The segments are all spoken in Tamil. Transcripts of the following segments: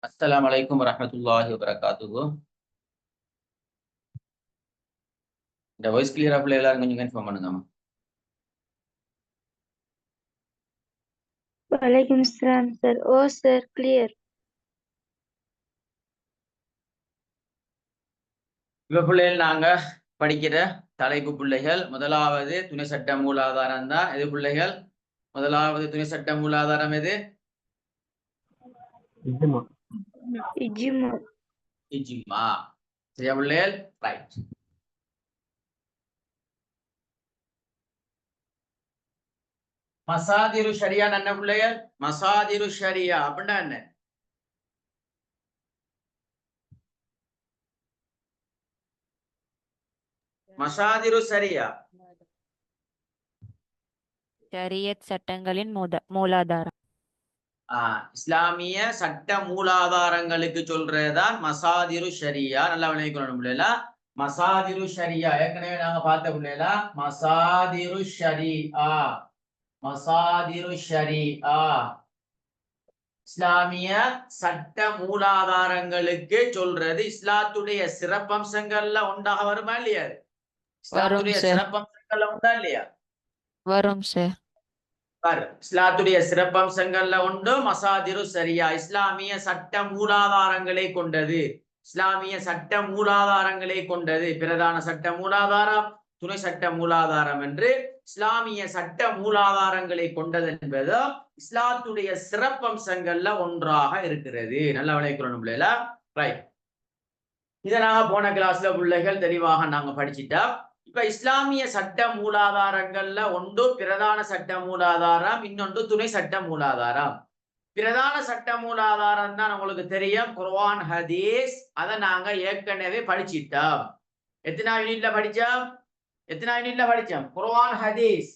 அஸ்ஸலாமு வரஹ்மத்துல்லாஹி வபரகாத்துஹு. இந்த வாய்ஸ் கிளியரா பிள்ளை எல்லாரும் கொஞ்சம் inform பண்ணுங்கம்மா. Walaikum Assalam, sir. Oh, sir, clear. இப்ப பிள்ளைகள் நாங்க படிக்கிற தலைப்பு பிள்ளைகள் முதலாவது துணை சட்ட மூலாதாரம் தான். எது பிள்ளைகள்? முதலாவது துணை சட்ட மூலாதாரம் எது? Ijma. இஜ்மா. சரியா பிள்ளைகள்? ரைட். மசாதிரு ஷரியா என்ன பிள்ளைகள்? மசாதிரு ஷரியா அப்படின்னா என்ன? மசாதிரு ஷரியா ஷரியத் சட்டங்களின் மூலாதாரம். இஸ்லாமிய சட்ட மூலாதாரங்களுக்கு சொல்றதுதான் மசாதிரு ஷரியா. நல்லா விளைவிக்கணும் பிள்ளைல. மசாதிரு ஷரியா ஏற்கனவே நாங்க பார்த்த பிள்ளைல மசாதிரு ஷரியா. மசாதிரு ஷரியா இஸ்லாமிய சட்ட மூலாதாரங்களுக்கு சொல்றது. இஸ்லாத்துடைய சிறப்பம்சங்கள்ல உண்டாக வருமா இல்லையா? இஸ்லாத்துடைய சிறப்பம்சங்கள்ல உண்டா இல்லையா? வரும் சார். இஸ்லாத்துடைய சிறப்பம்சங்கள்ல உண்டு மசாதிரு ஷரியா. இஸ்லாமிய சட்ட மூலாதாரங்களை கொண்டது. இஸ்லாமிய சட்ட மூலாதாரங்களை கொண்டது. பிரதான சட்ட மூலாதாரம், துணை சட்ட மூலாதாரம் என்று இஸ்லாமிய சட்ட மூலாதாரங்களை கொண்டது என்பது இஸ்லாத்துடைய சிறப்பம்சங்கள்ல ஒன்றாக இருக்கிறது. நல்லா விளைக்கணும் பிள்ளைல. ரைட். இதை நாங்க போன கிளாஸ்ல பிள்ளைகள் தெளிவாக நாங்க படிச்சுட்டா. இப்ப இஸ்லாமிய சட்ட மூலாதாரங்கள்ல ஒன்று பிரதான சட்ட மூலாதாரம், இன்னொன்று துணை சட்ட மூலாதாரம். பிரதான சட்ட மூலாதாரம் தான் உங்களுக்கு தெரியும், குர்ஆன் ஹதீஸ். அதை நாங்க ஏற்கனவே படிச்சிட்டோம். எத்தனை யூனிட்ல படிச்சோம்? குர்ஆன் ஹதீஸ்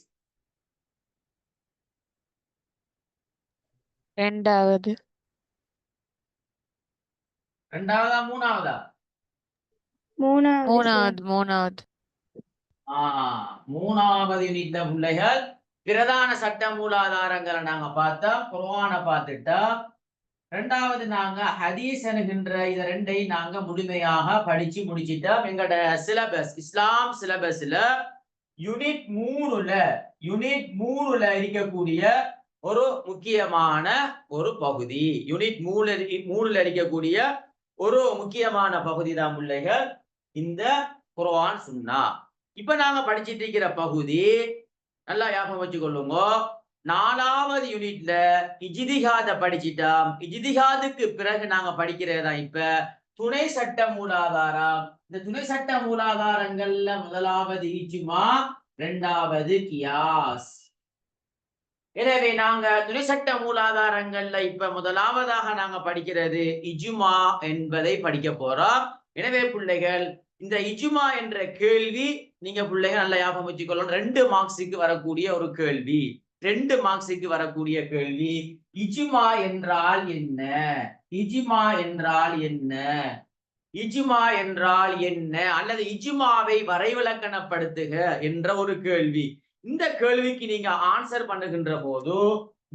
ரெண்டாவதா மூணாவதா? மூணாவது மூணாவது யூனிட்ல பிள்ளைகள் பிரதான சட்ட மூலாதாரங்களை நாங்க பார்த்தோம், குர்ஆனை பார்த்துட்டோம். ரெண்டாவது நாங்க ஹதீஸ் என்கின்ற இதை ரெண்டையும் நாங்க முழுமையாக படிச்சு முடிச்சிட்டோம். எங்களோட சிலபஸ், இஸ்லாம் சிலபஸ்ல யூனிட் 3ல இருக்கக்கூடிய ஒரு முக்கியமான ஒரு பகுதி. யூனிட் 3ல இருக்கக்கூடிய ஒரு முக்கியமான பகுதி தான் பிள்ளைகள் இந்த குர்ஆன் சுன்னா. இப்ப நாங்க படிச்சிட்டு இருக்கிற பகுதி நல்லா ஞாபகம் வச்சுக்கொள்ளுங்க. 4வது யூனிட்ல இஜ்திஹாத படிச்சிட்டோம். இஜ்திஹாதுக்கு பிறகு நாங்க படிக்கிறதா இப்ப துணை சட்ட மூலாதாரம். இந்த துணை சட்ட மூலாதாரங்கள்ல முதலாவது இஜ்மா, இரண்டாவது கியாஸ். எனவே நாங்க துணை சட்ட மூலாதாரங்கள்ல இப்ப முதலாவதாக நாங்க படிக்கிறது இஜ்மா என்பதை படிக்க போறோம். எனவே பிள்ளைகள், இந்த இஜ்மா என்ற கேள்வி நீங்க பிள்ளைகள் நல்லா ஞாபகம் வச்சுக்கொள்ளணும். 2 மார்க்ஸுக்கு வரக்கூடிய ஒரு கேள்வி. 2 மார்க்ஸுக்கு வரக்கூடிய கேள்வி. இஜ்மா என்றால் என்ன? இஜ்மா என்றால் என்ன? இஜ்மா என்றால் என்ன? அல்லது இஜ்மாவை வரைவிலக்கணப்படுத்துக என்ற ஒரு கேள்வி. இந்த கேள்விக்கு நீங்க ஆன்சர் பண்ணுகின்ற போது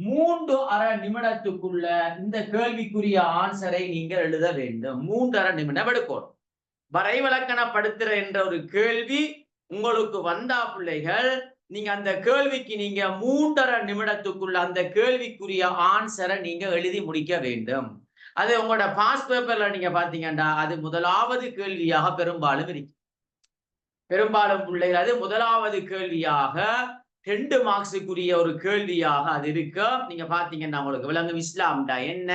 3.5 நிமிடத்துக்குள்ள இந்த கேள்விக்குரிய ஆன்சரை நீங்க எழுத வேண்டும். 3.5 நிமிடம் எடுக்கணும். வரைவிலக்கணப்படுத்துற என்ற ஒரு கேள்வி உங்களுக்கு வந்தா பிள்ளைகள், நீங்க அந்த கேள்விக்கு நீங்க 3.5 நிமிடத்துக்குள்ள அந்த கேள்விக்குரிய ஆன்சரை நீங்க எழுதி முடிக்க வேண்டும். அது உங்களோட பாஸ் பேப்பர்ல நீங்க பாத்தீங்கன்னா அது முதலாவது கேள்வியாக பெரும்பாலும் இருக்கு. பெரும்பாலும் பிள்ளைகள் அது முதலாவது கேள்வியாக 2 மார்க்ஸுக்குரிய ஒரு கேள்வியாக அது இருக்கு. நீங்க பாத்தீங்கன்னா உங்களுக்கு விளங்கும். இஸ்லாம்டா என்ன,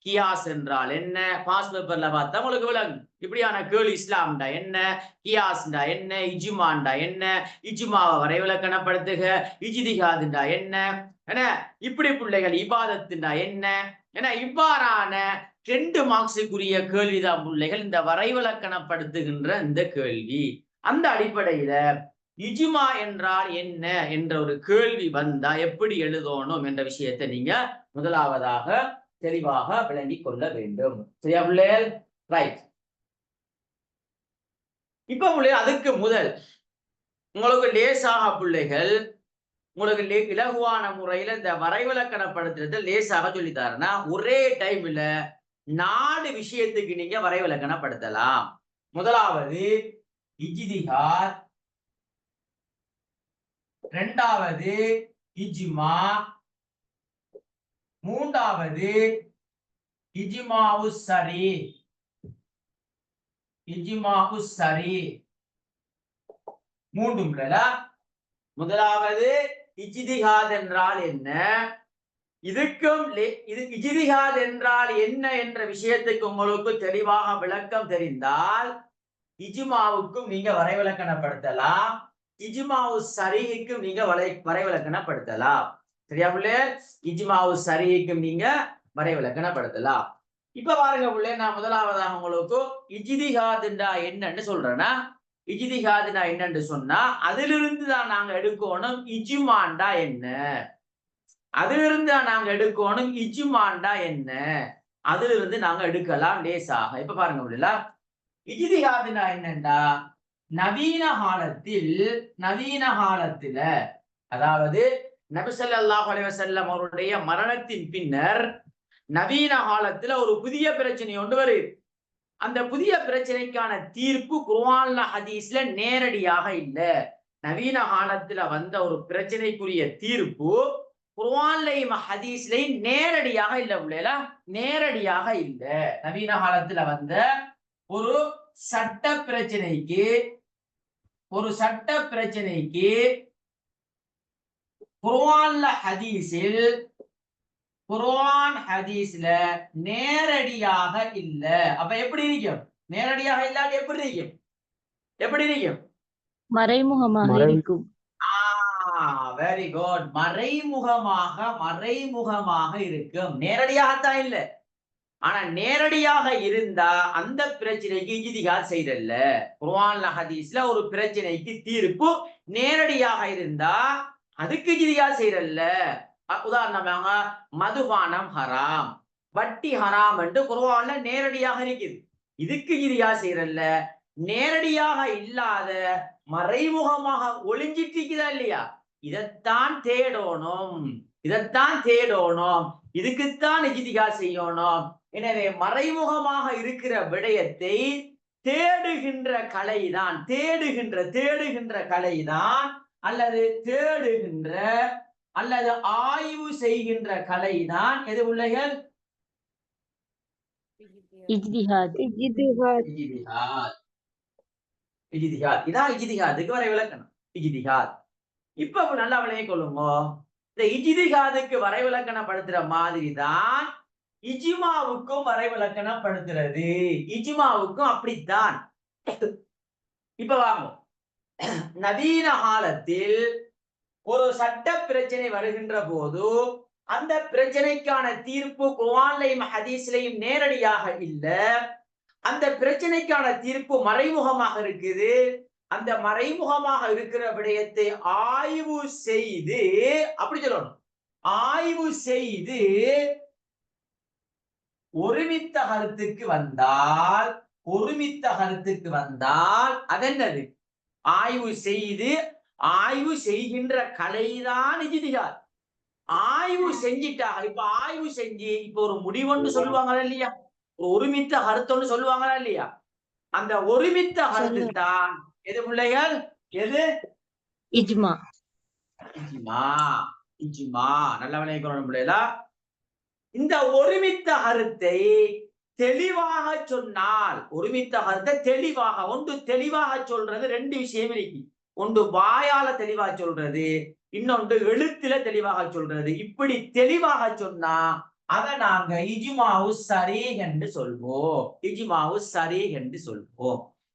கியாஸ் என்றால் என்ன, பாஸ் பேப்பர்ல பார்த்தா உங்களுக்கு விளங்கும். இப்படியான கேள்வி. இஸ்லாம்டா என்ன, கியாஸ்டா என்ன, இஜ்மாண்டா என்ன, இஜ்மாவை வரைவிலக்கணப்படுத்துக, இஜ்திஹாதுண்டா என்ன, இப்படி பிள்ளைகள் இபாதத்துண்டா என்ன, இவ்வாறான 2 மார்க்ஸுக்குரிய கேள்விதான் பிள்ளைகள் இந்த வரைவிலக்கணப்படுத்துகின்ற இந்த கேள்வி. அந்த அடிப்படையில இஜ்மா என்றால் என்ன என்ற ஒரு கேள்வி வந்தா எப்படி எழுதணும் என்ற விஷயத்தை நீங்க முதலாவதாக தெளிவாக விளங்கிக் கொள்ள வேண்டும். சரியா பிள்ளைகள்? ரைட். இப்ப பிள்ளைகள் அதுக்கு முதல் உங்களுக்கு லேசாக பிள்ளைகள் உங்களுக்கு இலகுவான முறையில இந்த வரைவிலக்கணப்படுத்துறது லேசாக சொல்லித்தாருன்னா ஒரே டைம்ல 4 விஷயத்துக்கு நீங்க வரைவிலக்கணப்படுத்தலாம். முதலாவது இஜ்திஹாத், இரண்டாவது இஜ்மா, மூன்றாவது இஜ்மாஉ ஸரீ. இஜ்மாஉ ஸரீ மூன்றும் முதலாவது இஜ்திஹாத் என்றால் என்ன, இதுக்கும் இது இஜ்திஹாத் என்றால் என்ன என்ற விஷயத்துக்கு உங்களுக்கு தெளிவாக விளக்கம் தெரிந்தால் இஜ்மாவுக்கும் நீங்க வரைவிலக்கணப்படுத்தலாம், இஜ்மாஉ ஸரீஹுக்கும் நீங்க வரைவிலக்கணப்படுத்தலாம். சரியா பிள்ளை? இஜ்மாஉ ஸரீஹுக்கும் நீங்க வரைவிலக்கணப்படுத்தலாம். இப்ப பாருங்க பிள்ளை, நான் முதலாவதாக உங்களுக்கு இஜ்திஹாத் என்னன்னு சொல்றேன்னா, இஜ்திஹாத்னா என்னன்னு சொன்னா அதிலிருந்து தான் நாங்க எடுக்கணும் இஜ்மாண்டா என்ன, அதிலிருந்து தான் நாங்க எடுக்கணும் இஜ்மாண்டா என்ன, அதிலிருந்து நாங்க எடுக்கலாம் லேசாக. இப்ப பாருங்க பிள்ளை, இஜ்திஹாத்னா என்னண்டா நவீன காலத்துல அதாவது நபி ஸல்லல்லாஹு அலைஹி வஸல்லம் அவருடைய மரணத்தின் பின்னர் நவீன காலத்துல ஒரு புதிய பிரச்சனை ஒன்று வருது. அந்த புதிய பிரச்சனைக்கான தீர்ப்பு குர்ஆன்ல ஹதீஸ்ல நேரடியாக இல்ல. நவீன காலத்துல வந்த ஒரு பிரச்சனைக்குரிய தீர்ப்பு குர்ஆன்லயும் ஹதீஸ்லயும் நேரடியாக இல்ல பிள்ளைகளா, நேரடியாக இல்ல. நவீன காலத்துல வந்த ஒரு சட்ட பிரச்சனைக்கு குர்ஆன் ஹதீஸ்ல நேரடியாக இல்ல. அப்ப எப்படி இருக்கும்? நேரடியாக இல்லாட்டி எப்படி இருக்கும்? மறைமுகமாக இருக்கும். Very good. மறைமுகமாக இருக்கும், நேரடியாகத்தான் இல்ல. ஆனா நேரடியாக இருந்தா அந்த பிரச்சனைக்கு இஜ்திஹாத் செய்தல்ல. குர்ஆன்ல ஹதீஸ்ல ஒரு பிரச்சனைக்கு தீர்ப்பு நேரடியாக இருந்தா அதுக்கு இஜ்திஹாத் செய்தல்ல. உதாரணமாக மதுபானம் ஹராம், வட்டி ஹராம் என்று குர்ஆன்ல நேரடியாக இருக்குது, இதுக்கு இஜ்திஹாத் செய்தல்ல. நேரடியாக இல்லாத மறைமுகமாக ஒளிஞ்சிட்டு இருக்குதா இல்லையா, இதைத்தான் தேடணும், இதுக்குத்தான் இஜ்திஹாத் செய்யணும். எனவே மறைமுகமாக இருக்கிற விடயத்தை தேடுகின்ற கலைதான் அல்லது ஆய்வு செய்கின்ற கலைதான் எது பிள்ளைகள்? இஜ்திஹாத். இதான் இஜ்திஹாதுக்கு வரைவிலக்கணம். இஜ்திஹாத் இப்ப நல்லா விளங்கிக் கொள்ளுங்க. இந்த இஜ்திஹாதுக்கு வரைவிலக்கணப்படுத்துற மாதிரி தான் இஜ்மாவுக்கும் வரைவிலக்கணப்படுத்துறது. இஜ்மாவுக்கும் அப்படித்தான். இப்ப வாங்க, நவீன காலத்தில் ஒரு சட்ட பிரச்சனை வருகின்ற போது அந்த பிரச்சனைக்கான தீர்ப்பு குர்ஆன்லயும் ஹதீஸ்லயும் நேரடியாக இல்ல, அந்த பிரச்சனைக்கான தீர்ப்பு மறைமுகமாக இருக்குது. அந்த மறைமுகமாக இருக்கிற விடயத்தை ஆய்வு செய்து, அப்படி சொல்லணும், ஆய்வு செய்து ஒருமித்த கருத்துக்கு வந்தால் அதென்னது? ஆய்வு செய்கின்ற கலைதான் இஜ்திஹாத். ஆய்வு செஞ்சிட்டாங்க. இப்ப ஆய்வு செஞ்சு இப்ப ஒரு முடிவுன்னு சொல்லுவாங்களா இல்லையா, ஒருமித்த கருத்துன்னு சொல்லுவாங்களா இல்லையா, அந்த ஒருமித்த கருத்து தான் எது பிள்ளைகள்? எது? இஜ்மா. நல்ல விளையாடணும் பிள்ளைகளா. இந்த ஒருமித்த கருத்தை தெளிவாக சொன்னால், ஒருமித்த கருத்தை தெளிவாக சொல்றது ரெண்டு விஷயம் இருக்கு. ஒன்று வாயால தெளிவாக சொல்றது, இன்னொன்று எழுத்துல தெளிவாக சொல்றது. இப்படி தெளிவாக சொன்னா அதை நாங்க இஜ்மாஉ ஸரீஹ் என்று சொல்வோம்.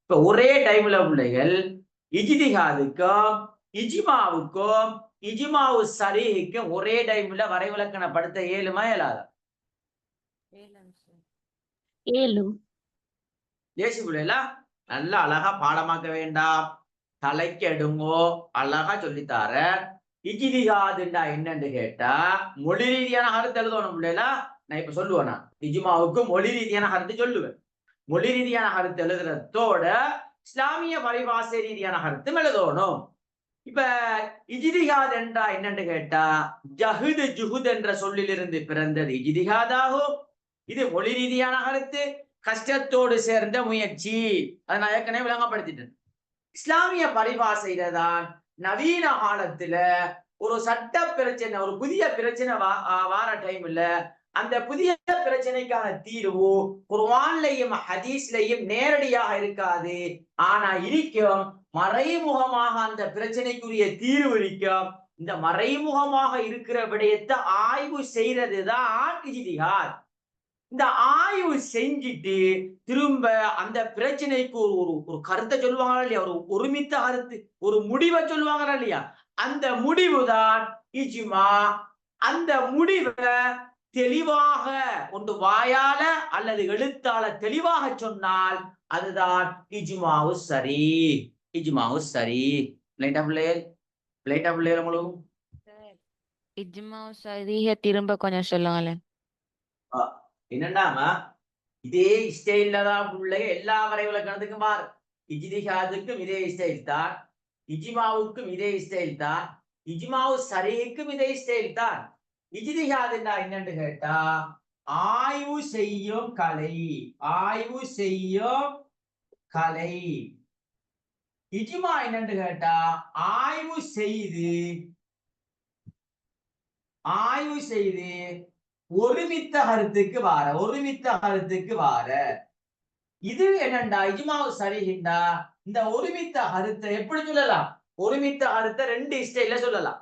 இப்ப ஒரே டைம்ல பிள்ளைகள் இஜ்திஹாதுக்கும் இஜ்மாவுக்கும் இஜ்மாஉ ஸரீஹுக்கும் ஒரே டைம்ல வரைவிலக்கணப்படுத்த இயலுமா இயலாதா? தேசி பிள்ளைல நல்லா அழகா பாடமாக்க வேண்டாம், தலைக்கு எடுங்கோ, அழகா சொல்லித்தார. இஜ்திஹாதுண்டா என்னன்னு கேட்டா மொழி ரீதியான கருத்து எழுதணும் பிள்ளைல. நான் இப்ப சொல்லுவேன், இஜ்மாவுக்கு மொழி ரீதியான கருத்து சொல்லுவேன். மொழி ரீதியான கருத்து எழுதுறதோட இஸ்லாமிய பரிபாஷை ரீதியான கருத்தும் எழுதணும். இப்ப இஜ்திஹாத் என்றா என்னன்னு கேட்டா ஜுஹுத் என்ற சொல்லிலிருந்து பிறந்தது இஜ்திஹாதாகும். இது மொழி ரீதியான கருத்து, கஷ்டத்தோடு சேர்ந்த முயற்சி. அதை நான் ஏற்கனவே விளங்கப்படுத்திட்டேன். இஸ்லாமிய பரிபாசையில தான் நவீன காலத்துல ஒரு சட்ட பிரச்சனை, ஒரு புதிய பிரச்சனை வார டைம்ல அந்த புதிய பிரச்சனைக்கான தீர்வு குர்ஆன்லயும் ஹதீஸ்லயும் நேரடியாக இருக்காது. ஆனா இருக்கும் மறைமுகமாக அந்த பிரச்சனைக்குரிய தீர்வு இருக்கும். இந்த மறைமுகமாக இருக்கிற விடயத்தை ஆய்வு செய்யறதுதான் இஜ்திஹாத். இந்த ஆய்வு செஞ்சுட்டு திரும்ப அந்த பிரச்சனைக்கு ஒரு ஒரு கருத்தை சொல்லுவாங்களா இல்லையா, ஒரு ஒருமித்த கருத்து, ஒரு முடிவை சொல்லுவாங்களா இல்லையா, அந்த முடிவு தான் இஜ்மா. அந்த முடிவை தெளிவாக ஒன்று வாயால அல்லது எழுத்தால தெளிவாக சொன்னால் அதுதான் இஜ்மாவு சரி. இஜ்மாவு சரி. உங்களுக்கு இஜ்மா சரியா திரும்ப கொஞ்சம் சொல்லுங்களேன். என்னண்டாமா இதே ஸ்டைல்ல தான் பிள்ளைங்க எல்லா வரைவுல கணத்துக்கு மாறு. இஜ்திஹாதுக்கும் இதே ஸ்டைல் தான், இஜ்மாவுக்கும் இதே ஸ்டைல் தான், இஜ்மாவு சரிக்கும் இதே ஸ்டைல் தான். இஜ்திஹாதுன்னா என்னன்னு கேட்டா ஆய்வு செய்யும் கலை, ஆய்வு செய்யும் கலை. இஜ்மா என்னன்னு கேட்டா ஆய்வு செய்து ஒருமித்த கருத்துக்கு வார, ஒருமித்த கருத்துக்கு வார. இது என்னண்டா இஜ்மாவு சரிகின்றா இந்த ஒருமித்த கருத்தை எப்படி சொல்லலாம்? ஒருமித்த கருத்தை ரெண்டு ஸ்டைல்ல சொல்லலாம்.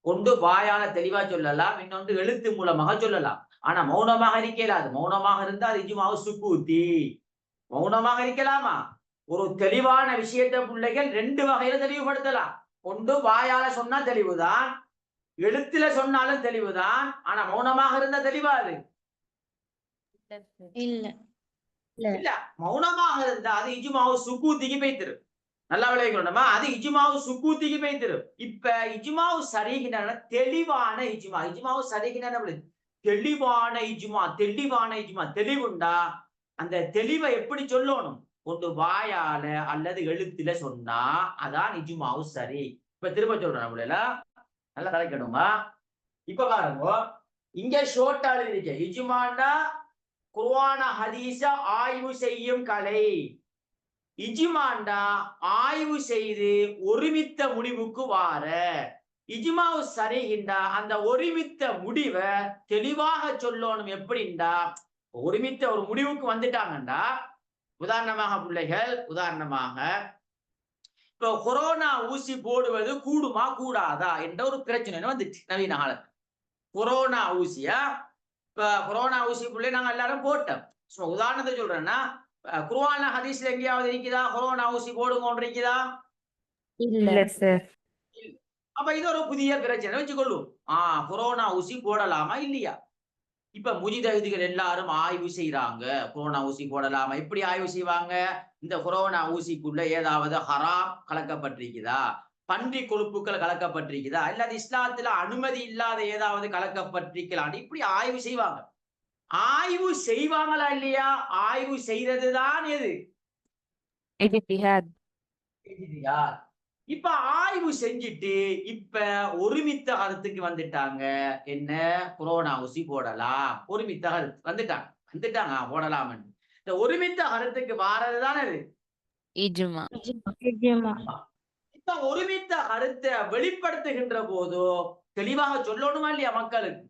ஒன்று வாயால தெளிவா சொல்லலாம், இன்னொன்று எழுத்து மூலமாக சொல்லலாம். ஆனா மௌனமாக இருக்கலாது. மௌனமாக இருந்தா அது இஜ்மாவு சுக்கூத்தி. மௌனமாக இருக்கலாமா? ஒரு தெளிவான விஷயத்தை பிள்ளைகள் ரெண்டு வகையில தெளிவுபடுத்தலாம். ஒன்று வாயால சொன்னா தெளிவுதான், எழுத்துல சொன்னாலும் தெளிவுதான். ஆனா மௌனமாக இருந்தா தெளிவாது இல்ல இல்ல. மௌனமாக இருந்தா அது இஜ்மாவு சுக்கூத்திக்கு போய்த்திரு. நல்லா விளைவிக்கணுமா? அது இஜ்மாவு சுக்கூத்திக்கு போய்த்திரு. இப்ப இஜ்மாவு சரிகின தெளிவான இஜ்மா. இஜ்மாவு சரிகின தெளிவான இஜ்மா, தெளிவான இஜ்மா. தெளிவுண்டா அந்த தெளிவை எப்படி சொல்லணும்? ஒன்று வாயால அல்லது எழுத்துல சொன்னா அதான் இஜ்மாவு சரி. இப்ப திரும்ப சொல்றேன் நம்மள நல்லா கலைக்கணுமா? இப்ப பாருங்க, இங்க ஷோர்ட்டா எழுதிருக்க இஜ்மாண்டா குர்ஆன ஹதீஸ ஆய்வு செய்யும் கலை. இஜ்மாண்டா ஆய்வு செய்து ஒருமித்த முடிவுக்கு வார. இஜ்மாவு சரிகின்றா அந்த ஒருமித்த முடிவை தெளிவாக சொல்லணும். எப்படின்னா ஒருமித்த ஒரு முடிவுக்கு வந்துட்டாங்கண்டா, உதாரணமாக பிள்ளைகள், உதாரணமாக இப்போ கொரோனா ஊசி போடுவது கூடுமா கூடாதா என்ற ஒரு பிரச்சனை வந்துச்சு நவீன காலத்துல. கொரோனா ஊசியா, இப்ப கொரோனா ஊசி பிள்ளை நாங்க எல்லாரும் போட்டோம். உதாரணத்தை சொல்றேன்னா குர்ஆன்ல ஹதீஸ்ல எங்கேயாவது இருக்குதா கொரோனா ஊசி போடுங்க இருக்குதா? இல்ல சார். அப்ப இது ஒரு புதிய பிரச்சனை வச்சுக்கொள்ளும். கொரோனா ஊசி போடலாமா இல்லையா? இப்ப முஜிதஹிதுகள் எல்லாரும் ஆய்வு செய்யறாங்க, கொரோனா ஊசி போடலாமா. எப்படி ஆய்வு செய்வாங்க? இந்த கொரோனா ஊசிக்குள்ள ஏதாவது ஹராம் கலக்கப்பட்டிருக்குதா, பன்றி கொழுப்புகள் கலக்கப்பட்டிருக்குதா, இல்ல இஸ்லாத்துல அனுமதி இல்லாத ஏதாவது கலக்கப்பட்டிருக்கலாம், இப்படி ஆய்வு செய்வாங்க. ஆய்வு செய்வாங்களா இல்லையா? ஆய்வு செய்யறதுதான் எது? இஜ்திஹாத். இஜ்திஹாத். இப்ப ஆய்வு செஞ்சுட்டு இப்ப ஒருமித்த கருத்துக்கு வந்துட்டாங்க. என்ன? கொரோனா ஊசி போடலாம். ஒருமித்த கருத்து வந்துட்டாங்க போடலாம். இந்த ஒருமித்த கருத்துக்கு வாரதுதான் அது இஜ்மா. இப்ப ஒருமித்த கருத்தை வெளிப்படுத்துகின்ற போது தெளிவாக சொல்லணுமா இல்லையா மக்களுக்கு?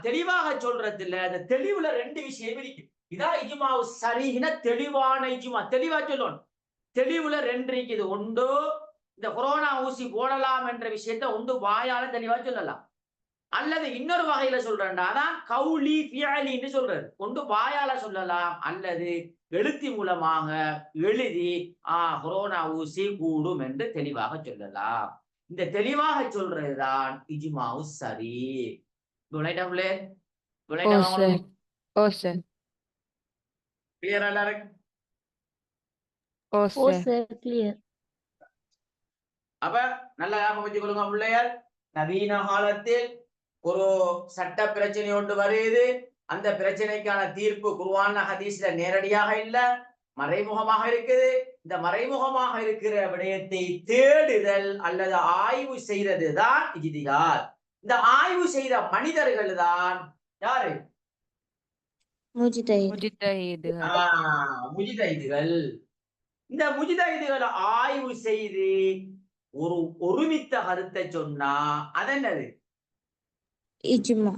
தெளிவாக சொல்றதுல அந்த தெளிவுல ரெண்டு விஷயம் இருக்கு. இதான் இஜ்மாவு சரிகின தெளிவான இஜ்மா. தெளிவா சொல்லணும். தெளிவுல ரெண்டு இருக்குது. ஒன்று இந்த கொரோனா ஊசி போடலாம் என்ற விஷயத்த ஒன்று வாயால தெளிவா சொல்லலாம், அல்லது இன்னொரு வகையில சொல்றேன்டா அதான் கௌலி ஃபிஅலின்னு சொல்றது. ஒன்று வாயால சொல்லலாம் அல்லது எழுத்து மூலமாக எழுதி கொரோனா ஊசி கூடும் என்று தெளிவாக சொல்லலாம். இந்த தெளிவாக சொல்றதுதான் இஜ்மாவு சரி. ஓ சார். ஓ சார். கிளியரா எல்லாரும்? ஓ ஓ சார். Sir clear. அப்ப நல்லா ஞாபகம் வச்சுக்கொள்ளுங்க பிள்ளையார். நவீன காலத்தில் ஒரு சட்ட பிரச்சனை ஒன்று வருது. அந்த பிரச்சனைக்கான தீர்ப்பு குர்ஆன்ல ஹதீஸ்ல நேரடியாக இல்ல, மறைமுகமாக இருக்குது. இந்த மறைமுகமாக இருக்கிற விடயத்தை தேடுதல் அல்லது ஆய்வு செய்யறது தான் இஜ்திஹாத். இந்த ஆய்வு செய்த மனிதர்கள் தான் யாரு? முஜ்தஹித். முஜ்தஹிதுகள். முஜ்தஹிதுகள். இந்த முஜ்தஹிதுகளை ஆய்வு செய்து ஒரு ஒருமித்த கருத்தை சொன்னா அதென்னது? இஜ்மா.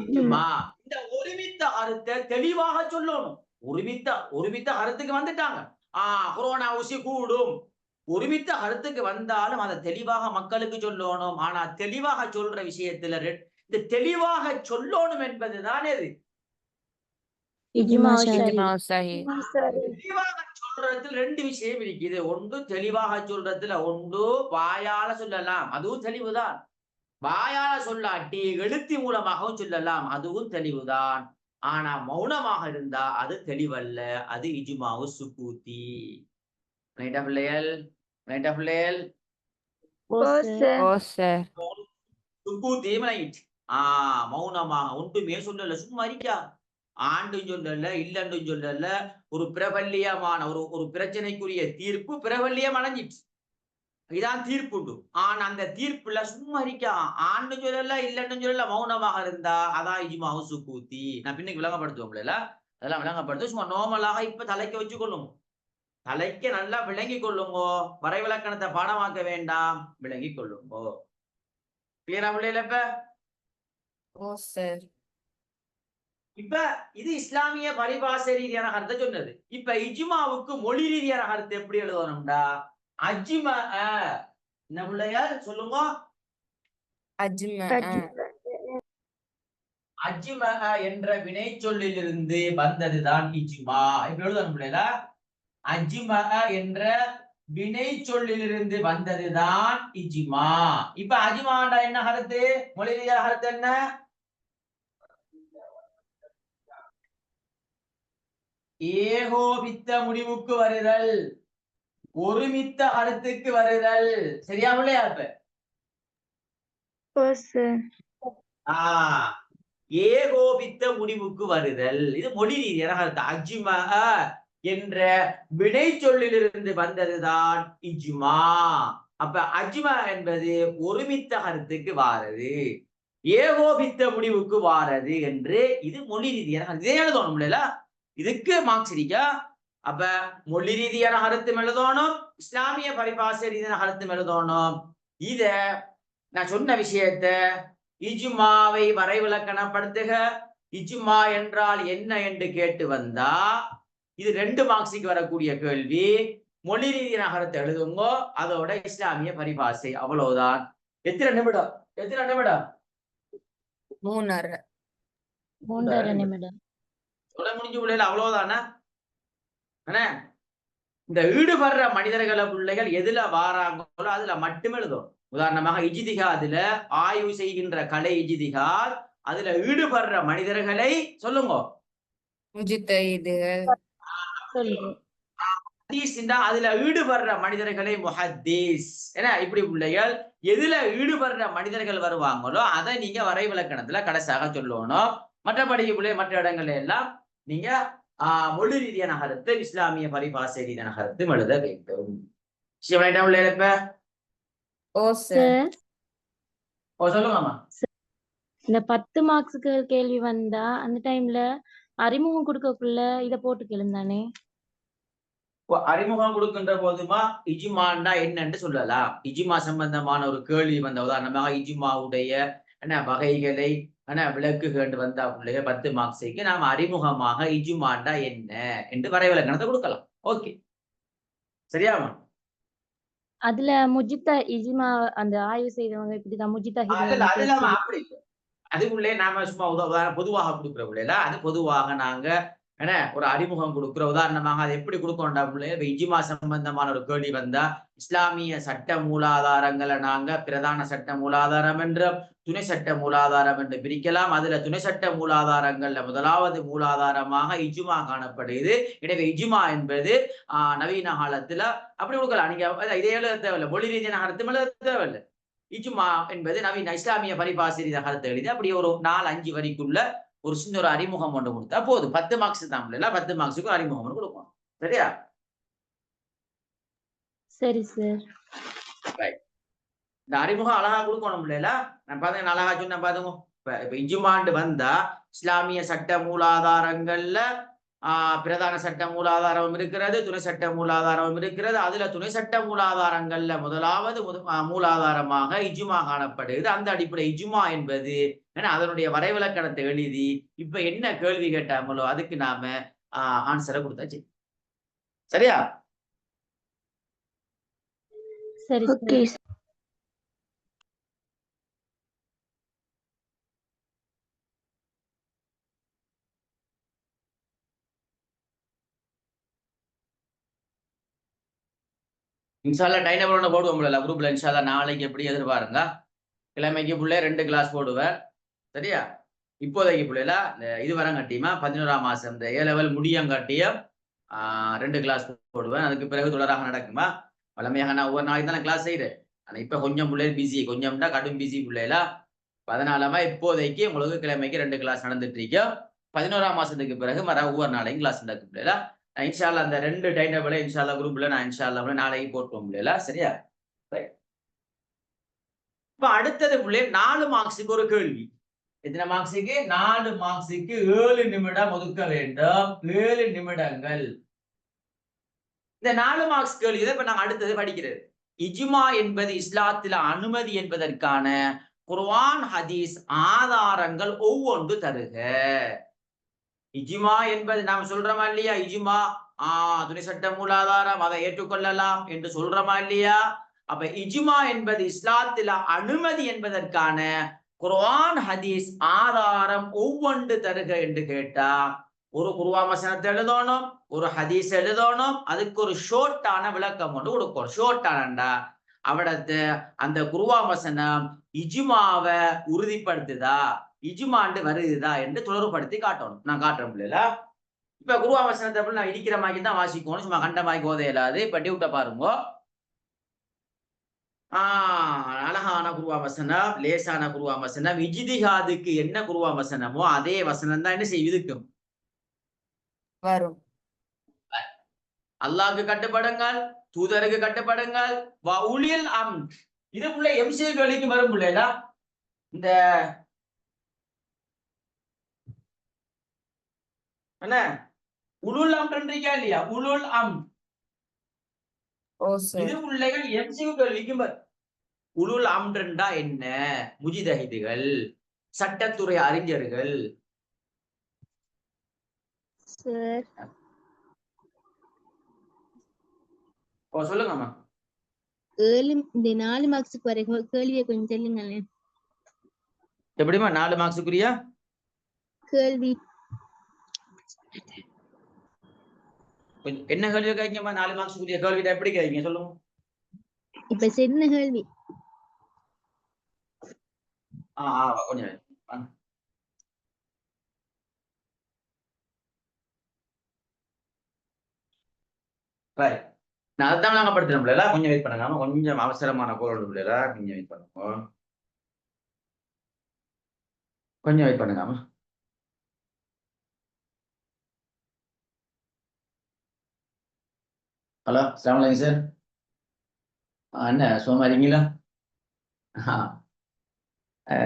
இஜ்மா. இந்த ஒருமித்த கருத்தை தெளிவாக சொல்லணும். ஒருமித்த கருத்துக்கு வந்துட்டாங்க. கொரோனா ஊசி கூடும். ஒருமித்த கருத்துக்கு வந்தாலும் அதை தெளிவாக மக்களுக்கு சொல்லணும். ஆனா தெளிவாக சொல்ற விஷயத்துல இந்த தெளிவாக சொல்லணும் என்பதுதான் எது? இஜ்மா இஜ்மா சஹி. தெளிவாக சொல்றதுல ரெண்டு விஷயம் இருக்குது. ஒன்று தெளிவாக சொல்றதுல ஒன்று வாயால சொல்லலாம், அதுவும் தெளிவுதான். வாயால சொல்லாட்டி எழுத்து மூலமாகவும் சொல்லலாம், அதுவும் தெளிவுதான். ஆனா மௌனமாக இருந்தா அது தெளிவல்ல, அது இஜ்மாவு சுக்கூத்தி. ரைட்டா பிள்ளைகள்? ரைட்டா பிள்ளைகள்? ஓ சார். ஓ சார். சுக்கூத்தி ரைட். மௌனமாக ஒன்றுமே சொல்லல, சும்மா இருக்கா. ஆண்டும் சொல்லல, இல்லண்டும் சொல்லல. ஒரு பிரபல்யமான ஒரு பிரச்சனைக்குரிய தீர்ப்பு பிரபல்யம் அடைஞ்சிட்டு, இதான் தீர்ப்புண்டு. ஆனா அந்த தீர்ப்புல சும்மா இருக்கா. ஆண்டு சொல்லல, இல்லன்னு சொல்லல, மௌனமாக இருந்தா அதான் இஜ்மாவு சுக்கூத்தி. நான் பின்னுக்கு விளங்கப்படுத்துவோம்ல, அதெல்லாம் விளங்கப்படுத்த சும்மா நார்மலாக இப்ப தலைக்க வச்சு கொள்ளுங்க. தலைக்க நல்லா விளங்கி கொள்ளுங்க. வரைவிலக்கணத்தை பாடமாக்க வேண்டாம், விளங்கி கொள்ளுங்க. கிளியரா பிள்ளைல? ஓ சார். இப்ப இது இஸ்லாமிய பரிபாஷை ரீதியான கருத்தை சொன்னது. இப்ப இஜ்மாவுக்கு மொழி ரீதியான கருத்து எப்படி எழுதணும்டா? அஜ்ம என்ன பிள்ளையார் சொல்லுங்க? அஜ்ம என்ற வினை சொல்லிலிருந்து வந்ததுதான் இஜ்மா. இப்ப எழுதணும் பிள்ளைகளா? அஜ்ம என்ற வினை சொல்லிலிருந்து வந்ததுதான் இஜ்மா. இப்ப அஜ்மாண்டா என்ன கருத்து? மொழி ரீதியான கருத்து என்ன? ஏகோபித்த முடிவுக்கு வருதல், ஒருமித்த கருத்துக்கு வருதல். சரியா பிள்ளையா? இப்ப ஏகோபித்த முடிவுக்கு வருதல், இது மொழி ரீதியான கருத்து. அஜ்மா என்ற வினை சொல்லிலிருந்து வந்ததுதான் இஜ்மா. அப்ப அஜ்மா என்பது ஒருமித்த கருத்துக்கு வாரது, ஏகோபித்த முடிவுக்கு வாரது என்று இது மொழி ரீதியான இதே எழுதணும் இல்ல, இதுக்கு மார்க்ஸ் இருக்கா? அப்ப மொழி ரீதியான கருத்தும் எழுதணும், இஸ்லாமிய பரிபாஷை ரீதியான கருத்தும் எழுதணும். இத நான் சொன்ன விஷயத்த இஜ்மாவை வரைவிலக்கணப்படுத்துக, இஜ்மா என்றால் என்ன என்று கேட்டு வந்தா இது 2 மார்க்ஸுக்கு வரக்கூடிய கேள்வி. மொழி ரீதியான கருத்தை எழுதுங்க, அதோட இஸ்லாமிய பரிபாஷை. அவ்வளவுதான். எத்தனை நிமிடம்? 3.5 நிமிடம். முடிஞ்சு பிள்ளைகள் அவ்வளவுதானா? இந்த ஈடுபடுற மனிதர்களை பிள்ளைகள் எதுல வாராங்களோ அதுல மட்டுமே எழுதும். உதாரணமாக இஜ்திஹாதுல ஆய்வு செய்கின்ற கலை இஜ்திஹாத், அதுல ஈடுபடுற மனிதர்களை சொல்லுங்க. முஜ்தஹிதுகள். அதுல ஈடுபடுற மனிதர்களை முஹத்தீஸ். ஏன்னா இப்படி பிள்ளைகள் எதுல ஈடுபடுற மனிதர்கள் வருவாங்களோ அதை நீங்க வரைவிலக்கணத்துல கடைசியாக சொல்லணும். மற்றபடி பிள்ளை மற்ற இடங்கள்ல எல்லாம் நீங்க மொழி ரீதியான கருத்து, இஸ்லாமிய பரிபாஷை ரீதியான கருத்து எழுத வேண்டும். இப்ப ஓ சார். சொல்லுங்கம்மா. இந்த 10 மார்க்ஸுக்கு கேள்வி வந்தா அந்த டைம்ல அறிமுகம் கொடுக்கக்குள்ள இத போட்டு கேளுந்தானே. அறிமுகம் கொடுக்கின்ற போதுமா இஜ்மாண்டா என்னன்னு சொல்லலாம். இஜ்மா சம்பந்தமான ஒரு கேள்வி வந்த உதாரணமாக இஜ்மாவுடைய வகைகளை விளக்குகண்டு வந்தா பிள்ளைய 10 மார்க்ஸுக்கு நாம அறிமுகமாக இஜ்மாண்டா என்ன என்று வரைவிலக்கணத்தை கொடுக்கலாம். ஓகே, சரியாமா? அதுல இஜ்மா அந்த ஆய்வு செய்தவங்க இப்படிதான் அப்படி அதுக்குள்ளே நாம சும்மா பொதுவாக கொடுக்குற பிள்ளைல அது பொதுவாக நாங்க ஒரு அறிமுகம் கொடுக்குற. உதாரணமாக அது எப்படி கொடுக்கணும்டா பிள்ளைய, இஜ்மா சம்பந்தமான ஒரு கேள்வி வந்தா இஸ்லாமிய சட்ட மூலாதாரங்களை நாங்க பிரதான சட்ட மூலாதாரம் என்றும் துணை சட்ட மூலாதாரம் என்று பிரிக்கலாம். அதுல துணை சட்ட மூலாதாரங்கள்ல முதலாவது மூலாதாரமாக இஜ்மா காணப்படுகிறது. எனவே இஜ்மா என்பது நவீன காலத்துல அப்படி கொடுக்கலாம். நீங்க இதே எழுத தேவையில்லை, மொழி ரீதியான அர்த்தம் எழுத தேவையில்லை. இஜ்மா என்பது நவீன இஸ்லாமிய பரிபாஷை ரீதியாக கருத்தை எழுதி அப்படி ஒரு 4-5 வரிக்குள்ள ஒரு சின்ன ஒரு அறிமுகம் ஒன்று கொடுத்தா போதும். 10 மார்க்ஸ் தான், 10 மார்க்ஸுக்கு அறிமுகம் ஒன்று கொடுப்போம். சரியா? சரி சார். இந்த அறிமுகம் அழகா கொடுக்கணும் இல்லையா? நான் பாத்தீங்க, அழகா சொன்ன பாத்துங்க. இப்ப இஜ்மாண்டு வந்தா இஸ்லாமிய சட்ட மூலாதாரங்கள்ல பிரதான சட்ட மூலாதாரமும் இருக்கிறது, துணை சட்ட மூலாதாரமும் இருக்கிறது. அதுல துணை சட்ட மூலாதாரங்கள்ல முதலாவது மூலாதாரமாக இஜ்மா காணப்படுகிறது. அந்த அடிப்படை இஜ்மா என்பது அதனுடைய வரைவிலக்கணத்தை எழுதி இப்ப என்ன கேள்வி கேட்டாங்களோ அதுக்கு நாம ஆன்சரை கொடுத்தாச்சு. சரியா? சரி ஓகே இன்ஷால்லா டைம் டேபிள் ஒன்று போடுவோம்ல குரூப்ல. இன்ஷால்லா நாளைக்கு எப்படி எதிர்பாருங்க. கிழமைக்கு பிள்ளை 2 கிளாஸ் போடுவேன். சரியா? இப்போதைக்கு பிள்ளைல இது வரங்காட்டியுமா 11ஆம் மாசம் இந்த A level முடியங்காட்டியும் 2 கிளாஸ் போடுவேன். அதுக்கு பிறகு தொடராக நடக்குமா. வளமையாக நான் ஒவ்வொரு நாளைக்கு தான் கிளாஸ் செய்கிறேன். ஆனா இப்ப கொஞ்சம் பிள்ளைகள் பிஸி, கொஞ்சம்னா கடும் பிஸி பிள்ளைல. அதனாலமா இப்போதைக்கு உங்களுக்கு கிழமைக்கு 2 கிளாஸ் நடந்துட்டு இருக்கோம். 11ஆம் மாசத்துக்கு பிறகு ஒவ்வொரு நாளையும் கிளாஸ் நடக்கும் பிள்ளைல. இன்ஷால்லா அந்த 2 டைம் டேபிளை இன்ஷால்லா குரூப்ல நான் இன்ஷால்லா நாளைக்கு போட்டுவோம் பிள்ளைல. சரியா? இப்ப அடுத்தது பிள்ளை 4 மார்க்ஸுக்கு ஒரு கேள்வி. எத்தனை மார்க்ஸுக்கு? 4 மார்க்ஸுக்கு 7 நிமிடம் ஒதுக்க வேண்டும். 7 நிமிடங்கள். இந்த 4 மார்க்ஸ் கேள்வி இப்ப நாங்க அடுத்தது படிக்கிறது. இஜ்மா என்பது இஸ்லாத்தில அனுமதி என்பதற்கான குர்ஆன் ஹதீஸ் ஆதாரங்கள் ஒவ்வொன்று தருக. இஜ்மா என்பது நாம் சொல்றோமா இல்லையா? இஜ்மா துணை சட்ட மூலாதாரம், அதை ஏற்றுக்கொள்ளலாம் என்று சொல்றோமா இல்லையா? அப்ப இஜ்மா என்பது இஸ்லாத்தில அனுமதி என்பதற்கான குர்ஆன் ஹதீஸ் ஆதாரம் ஒவ்வொன்று தருக என்று கேட்டா ஒரு குர்ஆன் வசனத்தை எழுதணும், ஒரு ஹதீஸ் எழுதணும், அதுக்கு ஒரு ஷோர்ட்டான விளக்கம் ஒன்று கொடுக்கணும். ஷோர்ட்டானண்டா அவடத்து அந்த குர்ஆன் வசனம் இஜ்மாவை உறுதிப்படுத்துதா, இஜ்மாண்டு வருதுதா என்று தொடர்புபடுத்தி காட்டணும். நான் காட்டுறேன் பிள்ளைல. இப்ப குர்ஆன் வசனத்தை நான் இடிக்கிற மாதிரி தான் வாசிக்கணும், சும்மா கண்ட மாதிரி கோதை இல்லாது. இப்ப டியூட்ட பாருங்க. அழகான குர்ஆன் வசனம், லேசான குர்ஆன் வசனம், இஜ்திஹாதுக்கு என்ன குர்ஆன் வசனமோ அதே வசனம் தான் என்ன செய்யும் வரும். அல்லாஹ்க்கு கட்டுப்படுங்கள், தூதருக்கு கட்டுப்படுங்கள், வஉலில் அம்ர். இதுக்குள்ள எம்சி கேள்விக்கு வரும் பிள்ளைடா. இந்த என்ன உலுல் அம்ர்ன்றீங்க இல்லையா? உலுல் அம்ர். ஓ இது சார். பிள்ளைகள் எம்சி கேள்விக்கு வரும். உலுல் அம்ர்ன்றா என்ன? முஜிதஹிதுகள், சட்டத்துறை அறிஞர்கள். சார் சொல்லுங்கம்மா. இந்த 4 மார்க்ஸுக்கு வர கேள்வியை கொஞ்சம் சொல்லுங்களேன். எப்படிமா 4 மார்க்ஸுக்குரிய கேள்வி என்ன கேள்வி கேட்கமா? 4 மார்க்ஸுக்குரிய கேள்வி எப்படி கேட்கீங்க சொல்லுங்க. இப்ப சின்ன கேள்வி. கொஞ்சம் நான் அதான் நாங்க படுத்துறோம் பிள்ளைல. கொஞ்சம் வெயிட் பண்ணுங்க. கொஞ்சம் அவசரமான கோல் பிள்ளைல. கொஞ்சம் வெயிட் பண்ணுங்க. கொஞ்சம் வெயிட் பண்ணுங்க. ஹலோ, அஸ்ஸலாமு அலைக்கும் சார். என்ன சும்மா இருக்கீங்களா?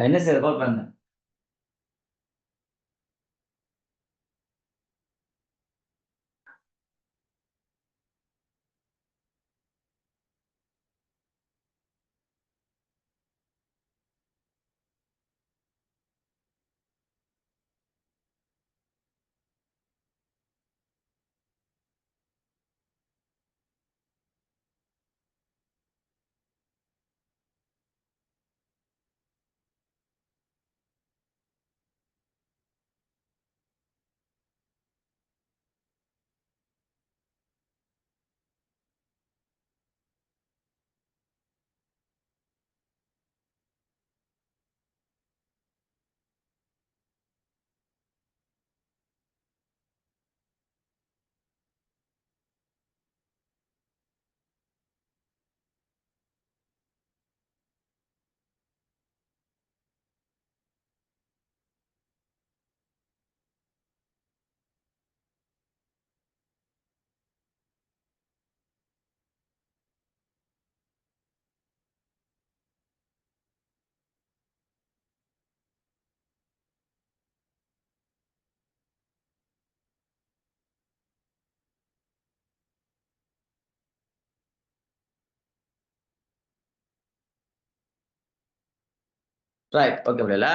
என்ன சார் கால் பண்ண? ரைட், ஓகே பிள்ளைல.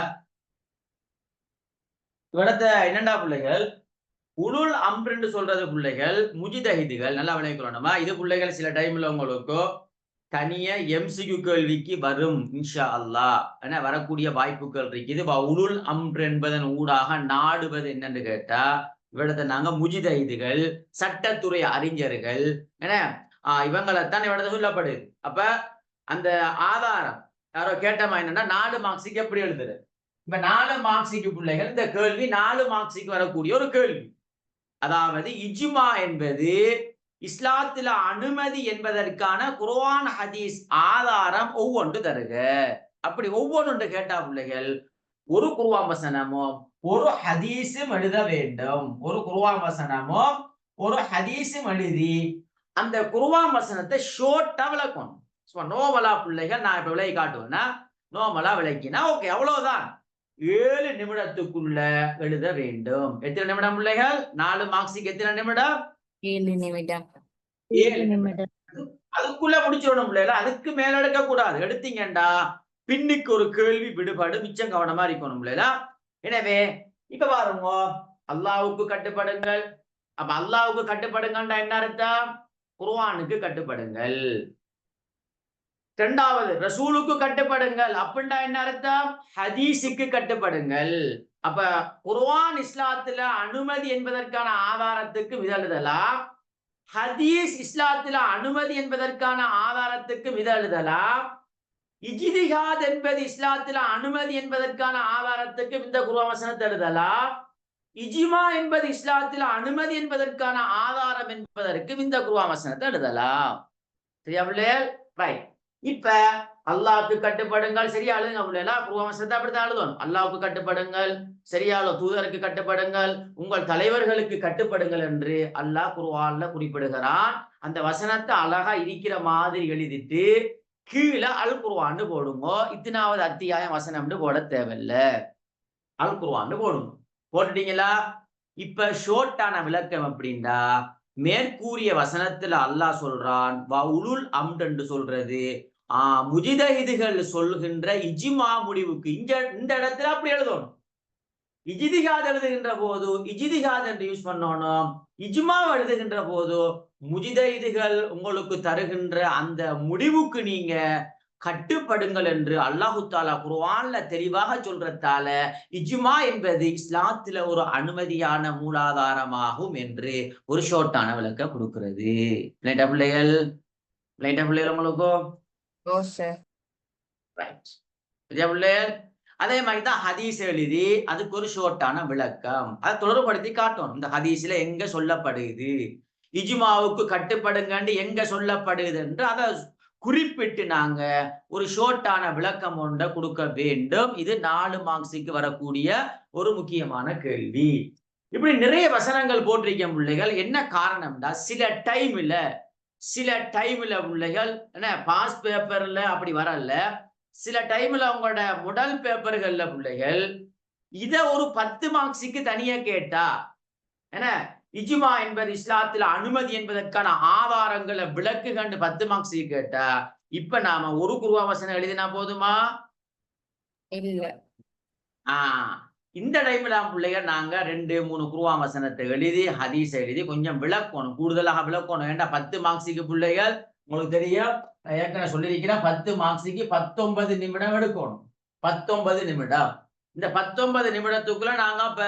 இவடத்த என்னண்டா பிள்ளைகள், உலுல் அம்ருன்னு சொல்றது பிள்ளைகள் முஜிதஹிதுகள், நல்லா விளைவிக்கணுமா. இது பிள்ளைகள் சில டைம்ல உங்களுக்கு தனிய எம்சிக்யூ கேள்விக்கு வரும் இன்ஷா அல்லாஹ். ஏன்னா வரக்கூடிய வாய்ப்புகள் இருக்குது. உலுல் அம்ர் என்பதன் ஊடாக நாடுவது என்னன்னு கேட்டா, இவடத்தை நாங்க முஜிதஹிதுகள், சட்டத்துறை அறிஞர்கள், ஏன்னா இவங்களைத்தான் இவடத்தை சொல்லப்படுது. அப்ப அந்த ஆதாரம் யாரோ கேட்டமா என்னன்னா 4 மார்க்ஸுக்கு எப்படி எழுதுறது. இப்ப 4 மார்க்ஸுக்கு பிள்ளைகள் இந்த கேள்வி 4 மார்க்ஸுக்கு வரக்கூடிய ஒரு கேள்வி. அதாவது இஜ்மா என்பது இஸ்லாத்துல அனுமதி என்பதற்கான குர்ஆன் ஹதீஸ் ஆதாரம் ஒவ்வொன்று தருக. அப்படி ஒவ்வொன்று கேட்டா பிள்ளைகள் ஒரு குர்ஆன் வசனமும் ஒரு ஹதீஸும் எழுத வேண்டும். ஒரு குர்ஆன் வசனமும் ஒரு ஹதீஸும் எழுதி அந்த குர்ஆன் வசனத்தை ஷோர்ட்டா விளக்கணும். நோமலா பிள்ளைகள் நான் இப்ப விளக்கி காட்டுவேன்னா நோமலா விளக்கினா ஓகே, அவ்வளவுதான். 7 நிமிடத்துக்குள்ள எழுத வேண்டும். எத்தனை நிமிடம் பிள்ளைகள்? 4 மார்க்ஸுக்கு எத்தனை நிமிடம்? 7 நிமிடம். 7 நிமிடம். அதுக்குள்ள முடிச்சிடணும் பிள்ளைகள். அதுக்கு மேல எடுக்க கூடாது. எடுத்தீங்கண்டா பின்னுக்கு ஒரு கேள்வி விடுபாடு, மிச்சம் கவனமா இருக்கணும் பிள்ளைகளா. எனவே இப்ப பாருங்க, அல்லாஹ்வுக்கு கட்டுப்படுங்கள். அப்ப அல்லாஹ்வுக்கு கட்டுப்படுங்கண்டா என்ன அர்த்தம்? குர்ஆனுக்கு கட்டுப்படுங்கள். இரண்டாவது ரசூலுக்கு கட்டுப்படுங்கள். அப்படின்னா என்ன அர்த்தம்? ஹதீஸுக்கு கட்டுப்படுங்கள். அப்ப குர்ஆன் இஸ்லாத்துல அனுமதி என்பதற்கான ஆதாரத்துக்கு விதழுதலாம், ஹதீஸ் இஸ்லாத்துல அனுமதி என்பதற்கான ஆதாரத்துக்கு விதழுதலாம், இஜ்திஹாத் என்பது இஸ்லாத்துல அனுமதி என்பதற்கான ஆதாரத்துக்கு இந்த குர்ஆன் வசனத்தை எழுதலாம், இஜ்மா என்பது இஸ்லாத்துல அனுமதி என்பதற்கான ஆதாரம் என்பதற்கு இந்த குர்ஆன் வசனத்தை எழுதலாம். சரியா பிள்ளைகள்? ரைட். இப்ப அல்லாஹ்வுக்கு கட்டுப்படுங்கள், சரியா எழுதுங்க பிள்ளைகளா. குர்ஆன் வசனத்தை அப்படித்தான் எழுதணும். அல்லாஹ்வுக்கு கட்டுப்படுங்கள், சரியா, தூதருக்கு கட்டுப்படுங்கள், உங்கள் தலைவர்களுக்கு கட்டுப்படுங்கள் என்று அல்லாஹ் குர்ஆன்ல குறிப்பிடுகிறான். அந்த வசனத்தை அழகா இருக்கிற மாதிரி எழுதிட்டு கீழே அல் குர்ஆன்னு போடுங்க. இத்தனாவது அத்தியாயம் வசனம்னு போட தேவையில்ல, அல் குர்ஆன்னு போடுங்க. போட்டுட்டீங்களா? இப்ப ஷோர்ட்டான விளக்கம் அப்படின்னா, மேற்கூறிய வசனத்துல அல்லாஹ் சொல்றான் உலுல் அம்ர் என்று சொல்றது முஜிதஹிதுகள் சொல்கின்ற இஜ்மா முடிவுக்கு இந்த இடத்துல அப்படி எழுதணும். இஜ்திஹாத் எழுதுகின்ற போது இஜ்திஹாத் என்று யூஸ் பண்ணணும். இஜ்மா எழுதுகின்ற போது முஜிதஹிதுகள் உங்களுக்கு தருகின்ற அந்த முடிவுக்கு நீங்க கட்டுப்படுங்கள் என்று அல்லாஹு தாலா குர்ஆன்ல தெளிவாக சொல்றதால இஜ்மா என்பது இஸ்லாத்துல ஒரு அனுமதியான மூலாதாரமாகும் என்று ஒரு ஷோர்ட்டான விளக்கம் கொடுக்கிறது. பிள்ளைகள் உங்களுக்கும் அதே மாதிரிதான் ஹதீஸ் எழுதி அதுக்கு ஒரு ஷோர்ட்டான விளக்கம், அதை தொடர்படுத்தி காட்டணும். இந்த ஹதீஸ்ல எங்க சொல்லப்படுது, இஜ்மாவுக்கு கட்டுப்படுங்கன்னு எங்க சொல்லப்படுது என்று அதை குறிப்பிட்டு நாங்க ஒரு ஷோர்ட்டான விளக்கம் ஒன்றை கொடுக்க வேண்டும். இது 4 மார்க்ஸுக்கு வரக்கூடிய ஒரு முக்கியமான கேள்வி. இப்படி நிறைய வசனங்கள் போட்டிருக்க பிள்ளைகள். என்ன காரணம்டா, சில டைம்ல பிள்ளைகள் என்ன பாஸ் பேப்பர்ல அப்படி வரல, சில டைம்ல உங்களோட முதல் பேப்பர்கள்ல பிள்ளைகள் இத ஒரு 10 மார்க்ஸுக்கு தனியா கேட்டா, என்ன இஜ்மா என்பது இஸ்லாத்துல அனுமதி என்பதற்கான ஆதாரங்களை விளக்கு கண்டு 10 மார்க்ஸுக்கு கேட்டா, இப்ப நாம ஒரு குர்ஆன் வசனம் எழுதினா போதுமா? இல்ல. இந்த டைம்ல பிள்ளைகள் நாங்க 2-3 குர்ஆன் வசனத்தை எழுதி ஹதீஸ் எழுதி கொஞ்சம் விளக்கணும், கூடுதலாக விளக்கணும். ஏண்டா 10 மார்க்ஸுக்கு பிள்ளைகள் உங்களுக்கு தெரியும், ஏற்கனவே சொல்லியிருக்கிறேன், 10 மார்க்ஸுக்கு 19 நிமிடம் எடுக்கணும். 19 நிமிடம். இந்த 19 நிமிடத்துக்குள்ள நாங்க இப்ப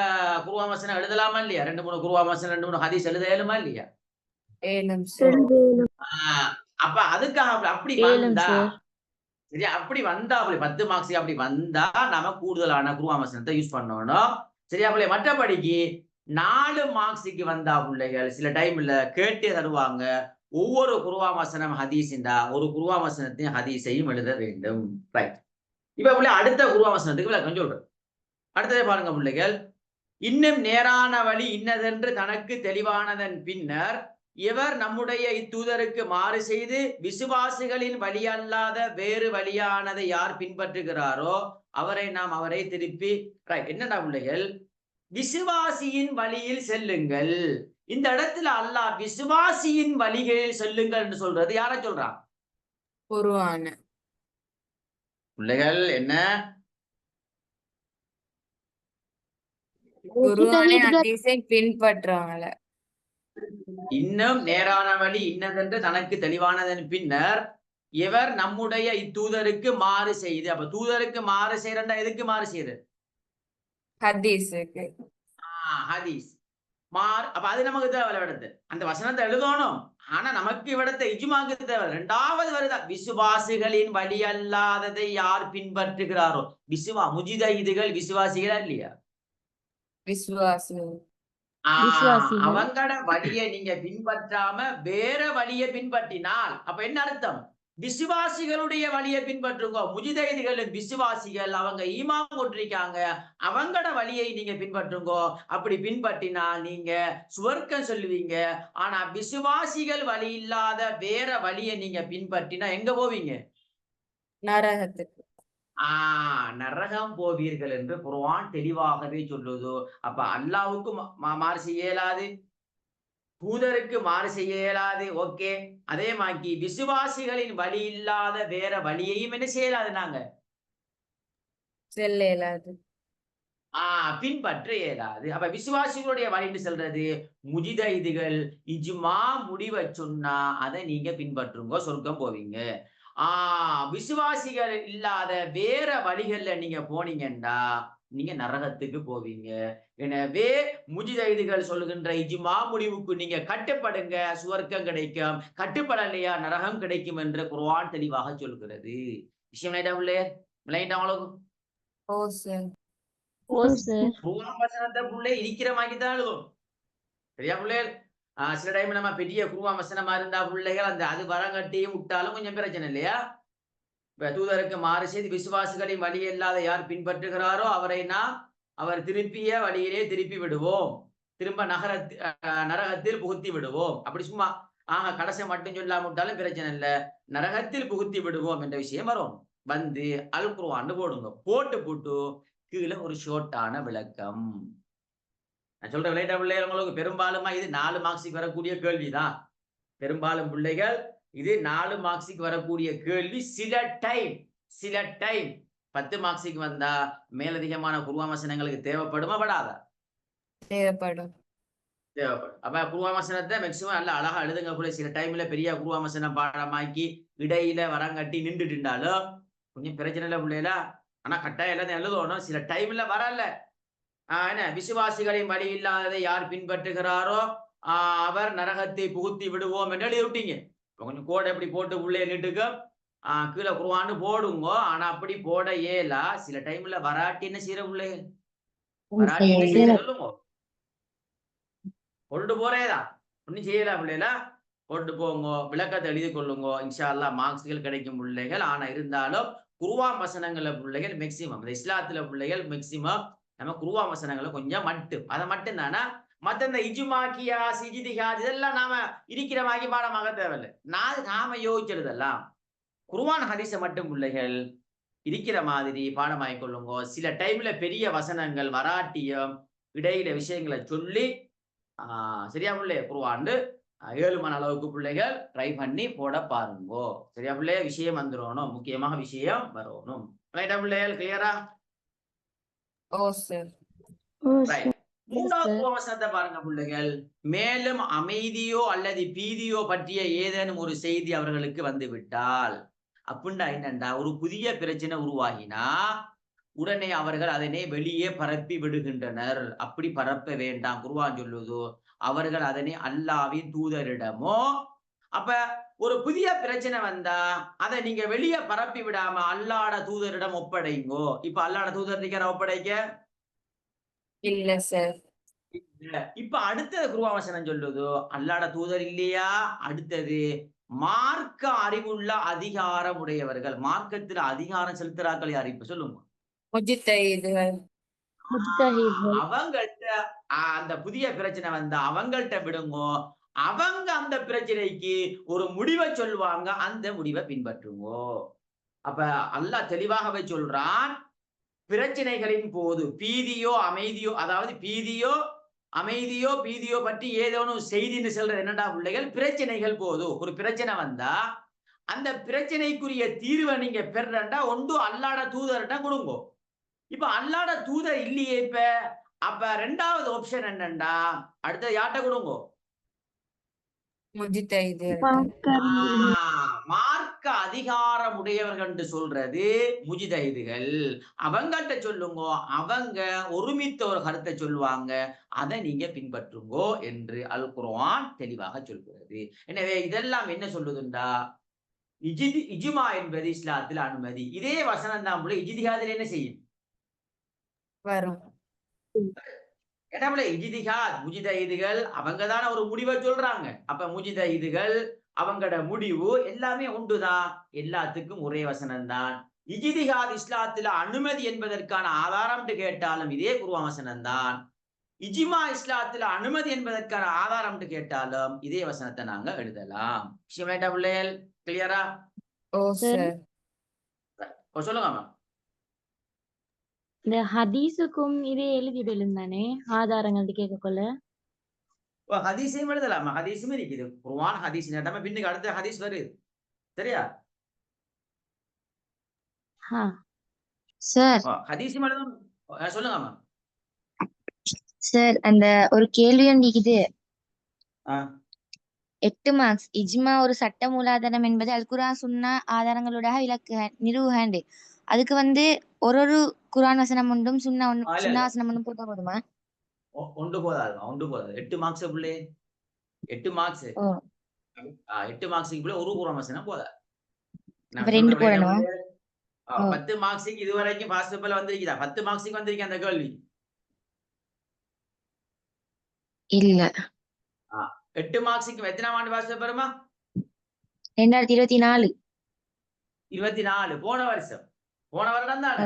குர்ஆன் வசனம் எழுதலாமா இல்லையா? 2-3 குர்ஆன் வசனம் 2-3 ஹதீஸ் எழுத இயலுமா இல்லையா? அப்ப அதுக்காக அப்படி வந்தா சரியா, அப்படி வந்தா 10 மார்க்ஸ் அப்படி வந்தா நாம கூடுதலான குர்ஆன் வசனத்தை யூஸ் பண்ணணும். சரியா பிள்ளை? மற்றபடிக்கு 4 மார்க்ஸுக்கு வந்தா பிள்ளைகள் சில டைம்ல கேட்டே தருவாங்க, ஒவ்வொரு குர்ஆன் வசனம் ஹதீஸ்ண்டா ஒரு குர்ஆன் வசனத்தையும் ஹதீஸையும் எழுத வேண்டும். ரைட். இப்ப பிள்ளை அடுத்த குர்ஆன் வசனத்துக்கு விளக்கம் சொல்றேன். அடுத்ததே பாருங்க பிள்ளைகள். இன்னும் நேரான வழி இன்னதென்று தனக்கு தெளிவானதன் பின்னர் இவர் நம்முடைய இத்தூதருக்கு மாறு செய்து விசுவாசிகளின் வழி அல்லாத வேறு வழியானதை யார் பின்பற்றுகிறாரோ அவரை திருப்பி. என்னடா பிள்ளைகள், விசுவாசியின் வழியில் செல்லுங்கள். இந்த இடத்துல அல்லாஹ் விசுவாசியின் வழிகளில் செல்லுங்கள் என்று சொல்றது யார சொல்றான்? குர்ஆன். பிள்ளைகள் என்ன குருவானே ஹதீஸை பின்பற்றுவாங்கள. இன்னும் நேரான வழி இன்னதென்று தனக்கு தெளிவானதன் பின்னர் இவர் நம்முடைய இத்தூதருக்கு மாறு செய்து, அப்ப தூதருக்கு மாறு செய்யறா எதுக்கு மாறு செய்யுது? ஹதீஸுக்கு. ஹதீஸ் மாறு. அப்ப அது நமக்கு தேவை விடத்து, அந்த வசனத்தை எழுதணும். ஆனா நமக்கு விடத்தை இஜ்மாக்கு தேவை. இரண்டாவது வருதா, விசுவாசிகளின் வழி அல்லாததை யார் பின்பற்றுகிறாரோ, முஜிதஹிதுகள் விசுவாசிகளா இல்லையா? விசுவாசிகள். விசுவாசிகள். அவங்களோட வழியை நீங்க பின்பற்றாம வேற வழியை பின்பற்றினால் அப்ப என்ன அர்த்தம்? விசுவாசிகளுடைய வழியை பின்பற்றுங்க. முஜிதஹிதுகளின் விசுவாசிகள், அவங்க ஈமான் கொண்டிருக்காங்க, அவங்களோட வழியை நீங்க பின்பற்றுங்க. அப்படி பின்பற்றினால் நீங்க சுவர்க்கம் சொல்லுவீங்க. ஆனா விசுவாசிகள் வழி இல்லாத வேற வழியை நீங்க பின்பற்றினா எங்க போவீங்க? நரகத்துக்கு. நரகம் போவீர்கள் என்று குர்ஆன் தெளிவாகவே சொல்லுது. அப்ப அல்லாஹ்வுக்கு மாறு செய்ய இயலாது, தூதருக்கு மாறு செய்ய இயலாது. ஓகே, அதே மாதிரி விசுவாசிகளின் வழி இல்லாத வேற வழியையும் என்ன செய்யலாது, நாங்க செல்ல இயலாது. பின்பற்ற இயலாது. அப்ப விசுவாசிகளுடைய வழின்னு சொல்றது முஜிதஹிதுகள் இஜ்மா முடிவை சொன்னா அதை நீங்க பின்பற்றுங்க, சொர்க்கம் போவீங்க. விசுவாசிகள் இல்லாத வேற வழிகள்ல நீங்க போனீங்கன்னா நீங்க நரகத்துக்கு போவீங்க. எனவே முஜிதஹிதுகள் சொல்லுகின்ற இஜ்மா முடிவுக்கு நீங்க கட்டுப்படுங்க, சுவர்க்கம் கிடைக்கும். கட்டுப்படலையா நரகம் கிடைக்கும் என்று குர்ஆன் தெளிவாக சொல்கிறது. விஷயம் விளையாட்டவங்களுக்கு ஓ சார். குர்ஆன் வசனத்தை புள்ளை இருக்கிற மாதிரி தான் எழுதும். சரியா பிள்ளைகள்? சில டைம் நம்ம பெரிய குர்ஆன் வசனமா இருந்தா பிள்ளைகள் அந்த அது வரங்கட்டியும் விட்டாலும் கொஞ்சம் பிரச்சனை இல்லையா? இப்ப தூதருக்கு மாறு செய்து விசுவாசிகளின் வழி இல்லாத யார் பின்பற்றுகிறாரோ அவரை அவர் திருப்பிய வழியிலே திருப்பி விடுவோம், திரும்ப நரகத்தில் புகுத்தி விடுவோம். அப்படி சும்மா கடைசி மட்டும் சொல்லாம விட்டாலும் பிரச்சனை இல்லை, நரகத்தில் புகுத்தி விடுவோம் என்ற விஷயம் வரும். வந்து அல் குர்ஆன் போடுங்க, போட்டு கீழே ஒரு ஷோர்ட்டான விளக்கம். நான் சொல்ற விளையாட்ட பிள்ளைகள் உங்களுக்கு பெரும்பாலுமா இது 4 மார்க்ஸுக்கு வரக்கூடிய கேள்விதான். பெரும்பாலும் பிள்ளைகள் இது 4 மார்க்ஸுக்கு வரக்கூடிய கேள்வி. சில டைம் 10 மார்க்ஸுக்கு வந்தா மேலதிகமான குர்ஆன் வசனங்களுக்கு தேவைப்படுமா படாதா? தேவைப்படும். அப்ப குர்ஆன் வசனத்தை மேக்சிமம் நல்லா அழகா எழுதுங்க. கூட சில டைம்ல பெரிய குர்ஆன் வசனம் பாடமாக்கி இடையில வரங்கட்டி நின்றுட்டுண்டாலும் கொஞ்சம் பிரச்சனை இல்லை பிள்ளைகளா. ஆனா கட்டாயம் எல்லாத்தையும் எழுதணும். சில டைம்ல வரல. என்ன, விசுவாசிகளின் வழி இல்லாததை யார் பின்பற்றுகிறாரோ அவர் நரகத்தை புகுத்தி விடுவோம் என்று எழுதி விட்டீங்க. கொஞ்சம் கோடை எப்படி போட்டு உள்ளே நீட்டுக்க கீழே குர்ஆன் போடுங்க. ஆனா அப்படி போட இயலா. சில டைம்ல வராட்டி என்ன செய்யற உள்ளே வராட்டி என்ன செய்ய சொல்லுங்க, கொண்டு போறேதான் ஒன்னும் செய்யல பிள்ளைகளா. கொண்டு போங்க, விளக்கத்தை எழுதி கொள்ளுங்க. இன்ஷா அல்லாஹ் மார்க்ஸ்கள் கிடைக்கும் பிள்ளைகள். ஆனா இருந்தாலும் குர்ஆன் வசனங்கள பிள்ளைகள் மேக்சிமம் இந்த இஸ்லாத்துல பிள்ளைகள் மேக்சிமம் நம்ம குர்ஆன் வசனங்களை கொஞ்சம் அதை மட்டும் தானே. மற்ற இந்த இஜ்மாக்கியா சிஜிதிஹாத் இதெல்லாம் நாம இருக்கிற மாதிரி பாடமாக தேவையில்லை. நாம யோசிச்சதெல்லாம் குர்ஆன் ஹதீஸை மட்டும் பிள்ளைகள் இருக்கிற மாதிரி பாடமாகிக் கொள்ளுங்க. சில டைம்ல பெரிய வசனங்கள் வராட்டியும் இடையில விஷயங்களை சொல்லி சரியா பிள்ளை குர்ஆன் 7 மணி அளவுக்கு பிள்ளைகள் ட்ரை பண்ணி போட பாருங்கோ. சரியா பிள்ளைய? விஷயம் வந்துடணும், முக்கியமாக விஷயம் வரணும். ரைட்டா பிள்ளைகள்? கிளியரா? ஓ சார். மூன்றாவது வசனத்தை பாருங்க பிள்ளைகள். மேலும் அமைதியோ அல்லது பீதியோ பற்றிய ஏதேனும் ஒரு செய்தி அவர்களுக்கு வந்து விட்டால், அப்படின்னா என்னண்டா, ஒரு புதிய பிரச்சனை உருவாகினா உடனே அவர்கள் அதனை வெளியே பரப்பி விடுகின்றனர். அப்படி பரப்ப வேண்டாம். குர்ஆன் சொல்லுது அவர்கள் அதனை அல்லாஹ்வின் தூதரிடமோ, அப்ப ஒரு புதிய பிரச்சனை வந்தா அதை நீங்க வெளியே பரப்பி விடாம அல்லாஹ்வுடைய தூதரிடம் ஒப்படைங்கோ. இப்ப அல்லாஹ்வுடைய தூதர் இருக்கிற ஒப்படைக்க இல்ல சார். இப்ப அடுத்தது குர்ஆன் வசனம் சொல்லுது அல்லாஹ்வுடைய தூதர் இல்லையா, அடுத்தது மார்க்க அறிவுள்ள அதிகாரம் உடையவர்கள். மார்க்கத்தில் அதிகாரம் செலுத்துறாக்கள் யார்? இப்ப சொல்லுங்க. முஜ்தஹிதுகள். அவங்கள்ட்ட அந்த புதிய பிரச்சனை வந்தா அவங்கள்ட்ட விடுங்கோ. அவங்க அந்த பிரச்சனைக்கு ஒரு முடிவை சொல்லுவாங்க, அந்த முடிவை பின்பற்றுங்கோ. அப்ப அல்லாஹ் தெளிவாகவே சொல்றான், பிரச்சனைகளின் போது பீதியோ அமைதியோ, அதாவது பீதியோ பற்றி ஏதோனும் செய்தின்னு சொல்றது என்னடா பிள்ளைகள்? பிரச்சனைகள் போது ஒரு பிரச்சனை வந்தா அந்த பிரச்சனைக்குரிய தீர்வை நீங்க பெறண்டா ஒன்று அல்லாஹ்வுடைய தூதர்கிட்ட கொடுங்கோ. இப்ப அல்லாஹ்வுடைய தூதர் இல்லையே, இப்ப அப்ப ரெண்டாவது ஆப்ஷன் என்னண்டா அடுத்த யார்ட்ட கொடுங்கோ முஜித்தைதுகள் மார்க்க அதிகாரம் உடையவர்கள் என்று சொல்றது முஜிதைதுகள். அவங்கள்ட்ட சொல்லுங்க, அவங்க ஒருமித்த ஒரு கருத்தை சொல்லுவாங்க, அதை நீங்க பின்பற்றுங்கோ என்று அல் குர்ஆன் தெளிவாக சொல்கிறது. எனவே இதெல்லாம் என்ன சொல்லுதுண்டா இஜ்மா என்பது இஸ்லாத்தில் அனுமதி. இதே வசனம் தான் போல இஜ்திஹாதில் என்ன செய்யும் வரும். என்ன போல இஜ்திஹாத் முஜிதைதுகள் அவங்க தானே ஒரு முடிவை சொல்றாங்க. அப்ப முஜிதைதுகள் அவங்களோட முடிவு எல்லாமே உண்டுதான், எல்லாத்துக்கும் ஒரே வசனம் தான். இஜ்திஹாத் இஸ்லாத்துல அனுமதி என்பதற்கான ஆதாரம் கேட்டாலும் இதே குர்ஆன் வசனம் தான். இஜ்மா இஸ்லாத்துல அனுமதி என்பதற்கான ஆதாரம் கேட்டாலும் இதே வசனத்தை நாங்க எழுதலாம். விஷயம் பிள்ளைகள் கிளியரா? ஓ சார். சொல்லுங்க மேம். இந்த ஹதீஸுக்கும் இதே எழுதிடலும் தானே ஆதாரங்கள் கேட்கக்கொள்ள? ஹதீஸையும் எழுதலாமா? ஹதீஸும் இருக்குது. குர்ஆன் ஹதீஸ் நேரமா பின்னுக்கு அடுத்த ஹதீஸ் வருது. சரியா? சார் ஹதீஸும் எழுதலாம். சொல்லுங்க மேம். சார் அந்த ஒரு கேள்வி ஒன்றிக்குது. ஆ 8 மார்க்ஸ். இஜ்மா ஒரு சட்ட மூலாதாரம் என்பது அல் குர்ஆன் சுன்னா ஆதாரங்களோட நிறுவுகாண்டு. அதுக்கு ஒரு குர்ஆன் வசனம் ஒன்றும் சுன்னா வசனம் ஒன்றும் போட்டா போதுமா? ஒன்று போதாது, ஒன்று போதாது. 8 மார்க்ஸ் பிள்ளை, 8 மார்க்ஸ். 8 மார்க்ஸுக்கு ஒரு குர்ஆன் வசனம் போதாது. அப்ப 2 போடணுமா? 10 மார்க்ஸுக்கு இதுவரைக்கும் பாஸ்ட் பேப்பர்ல வந்திருக்குதா? 10 மார்க்ஸுக்கு வந்திருக்கு அந்த கேள்வி. இல்ல. 8 மார்க்ஸுக்கு எத்தனாம் ஆண்டு பாஸ்ட் பேப்பருமா? 2024. 24 போன வருடம் தானே?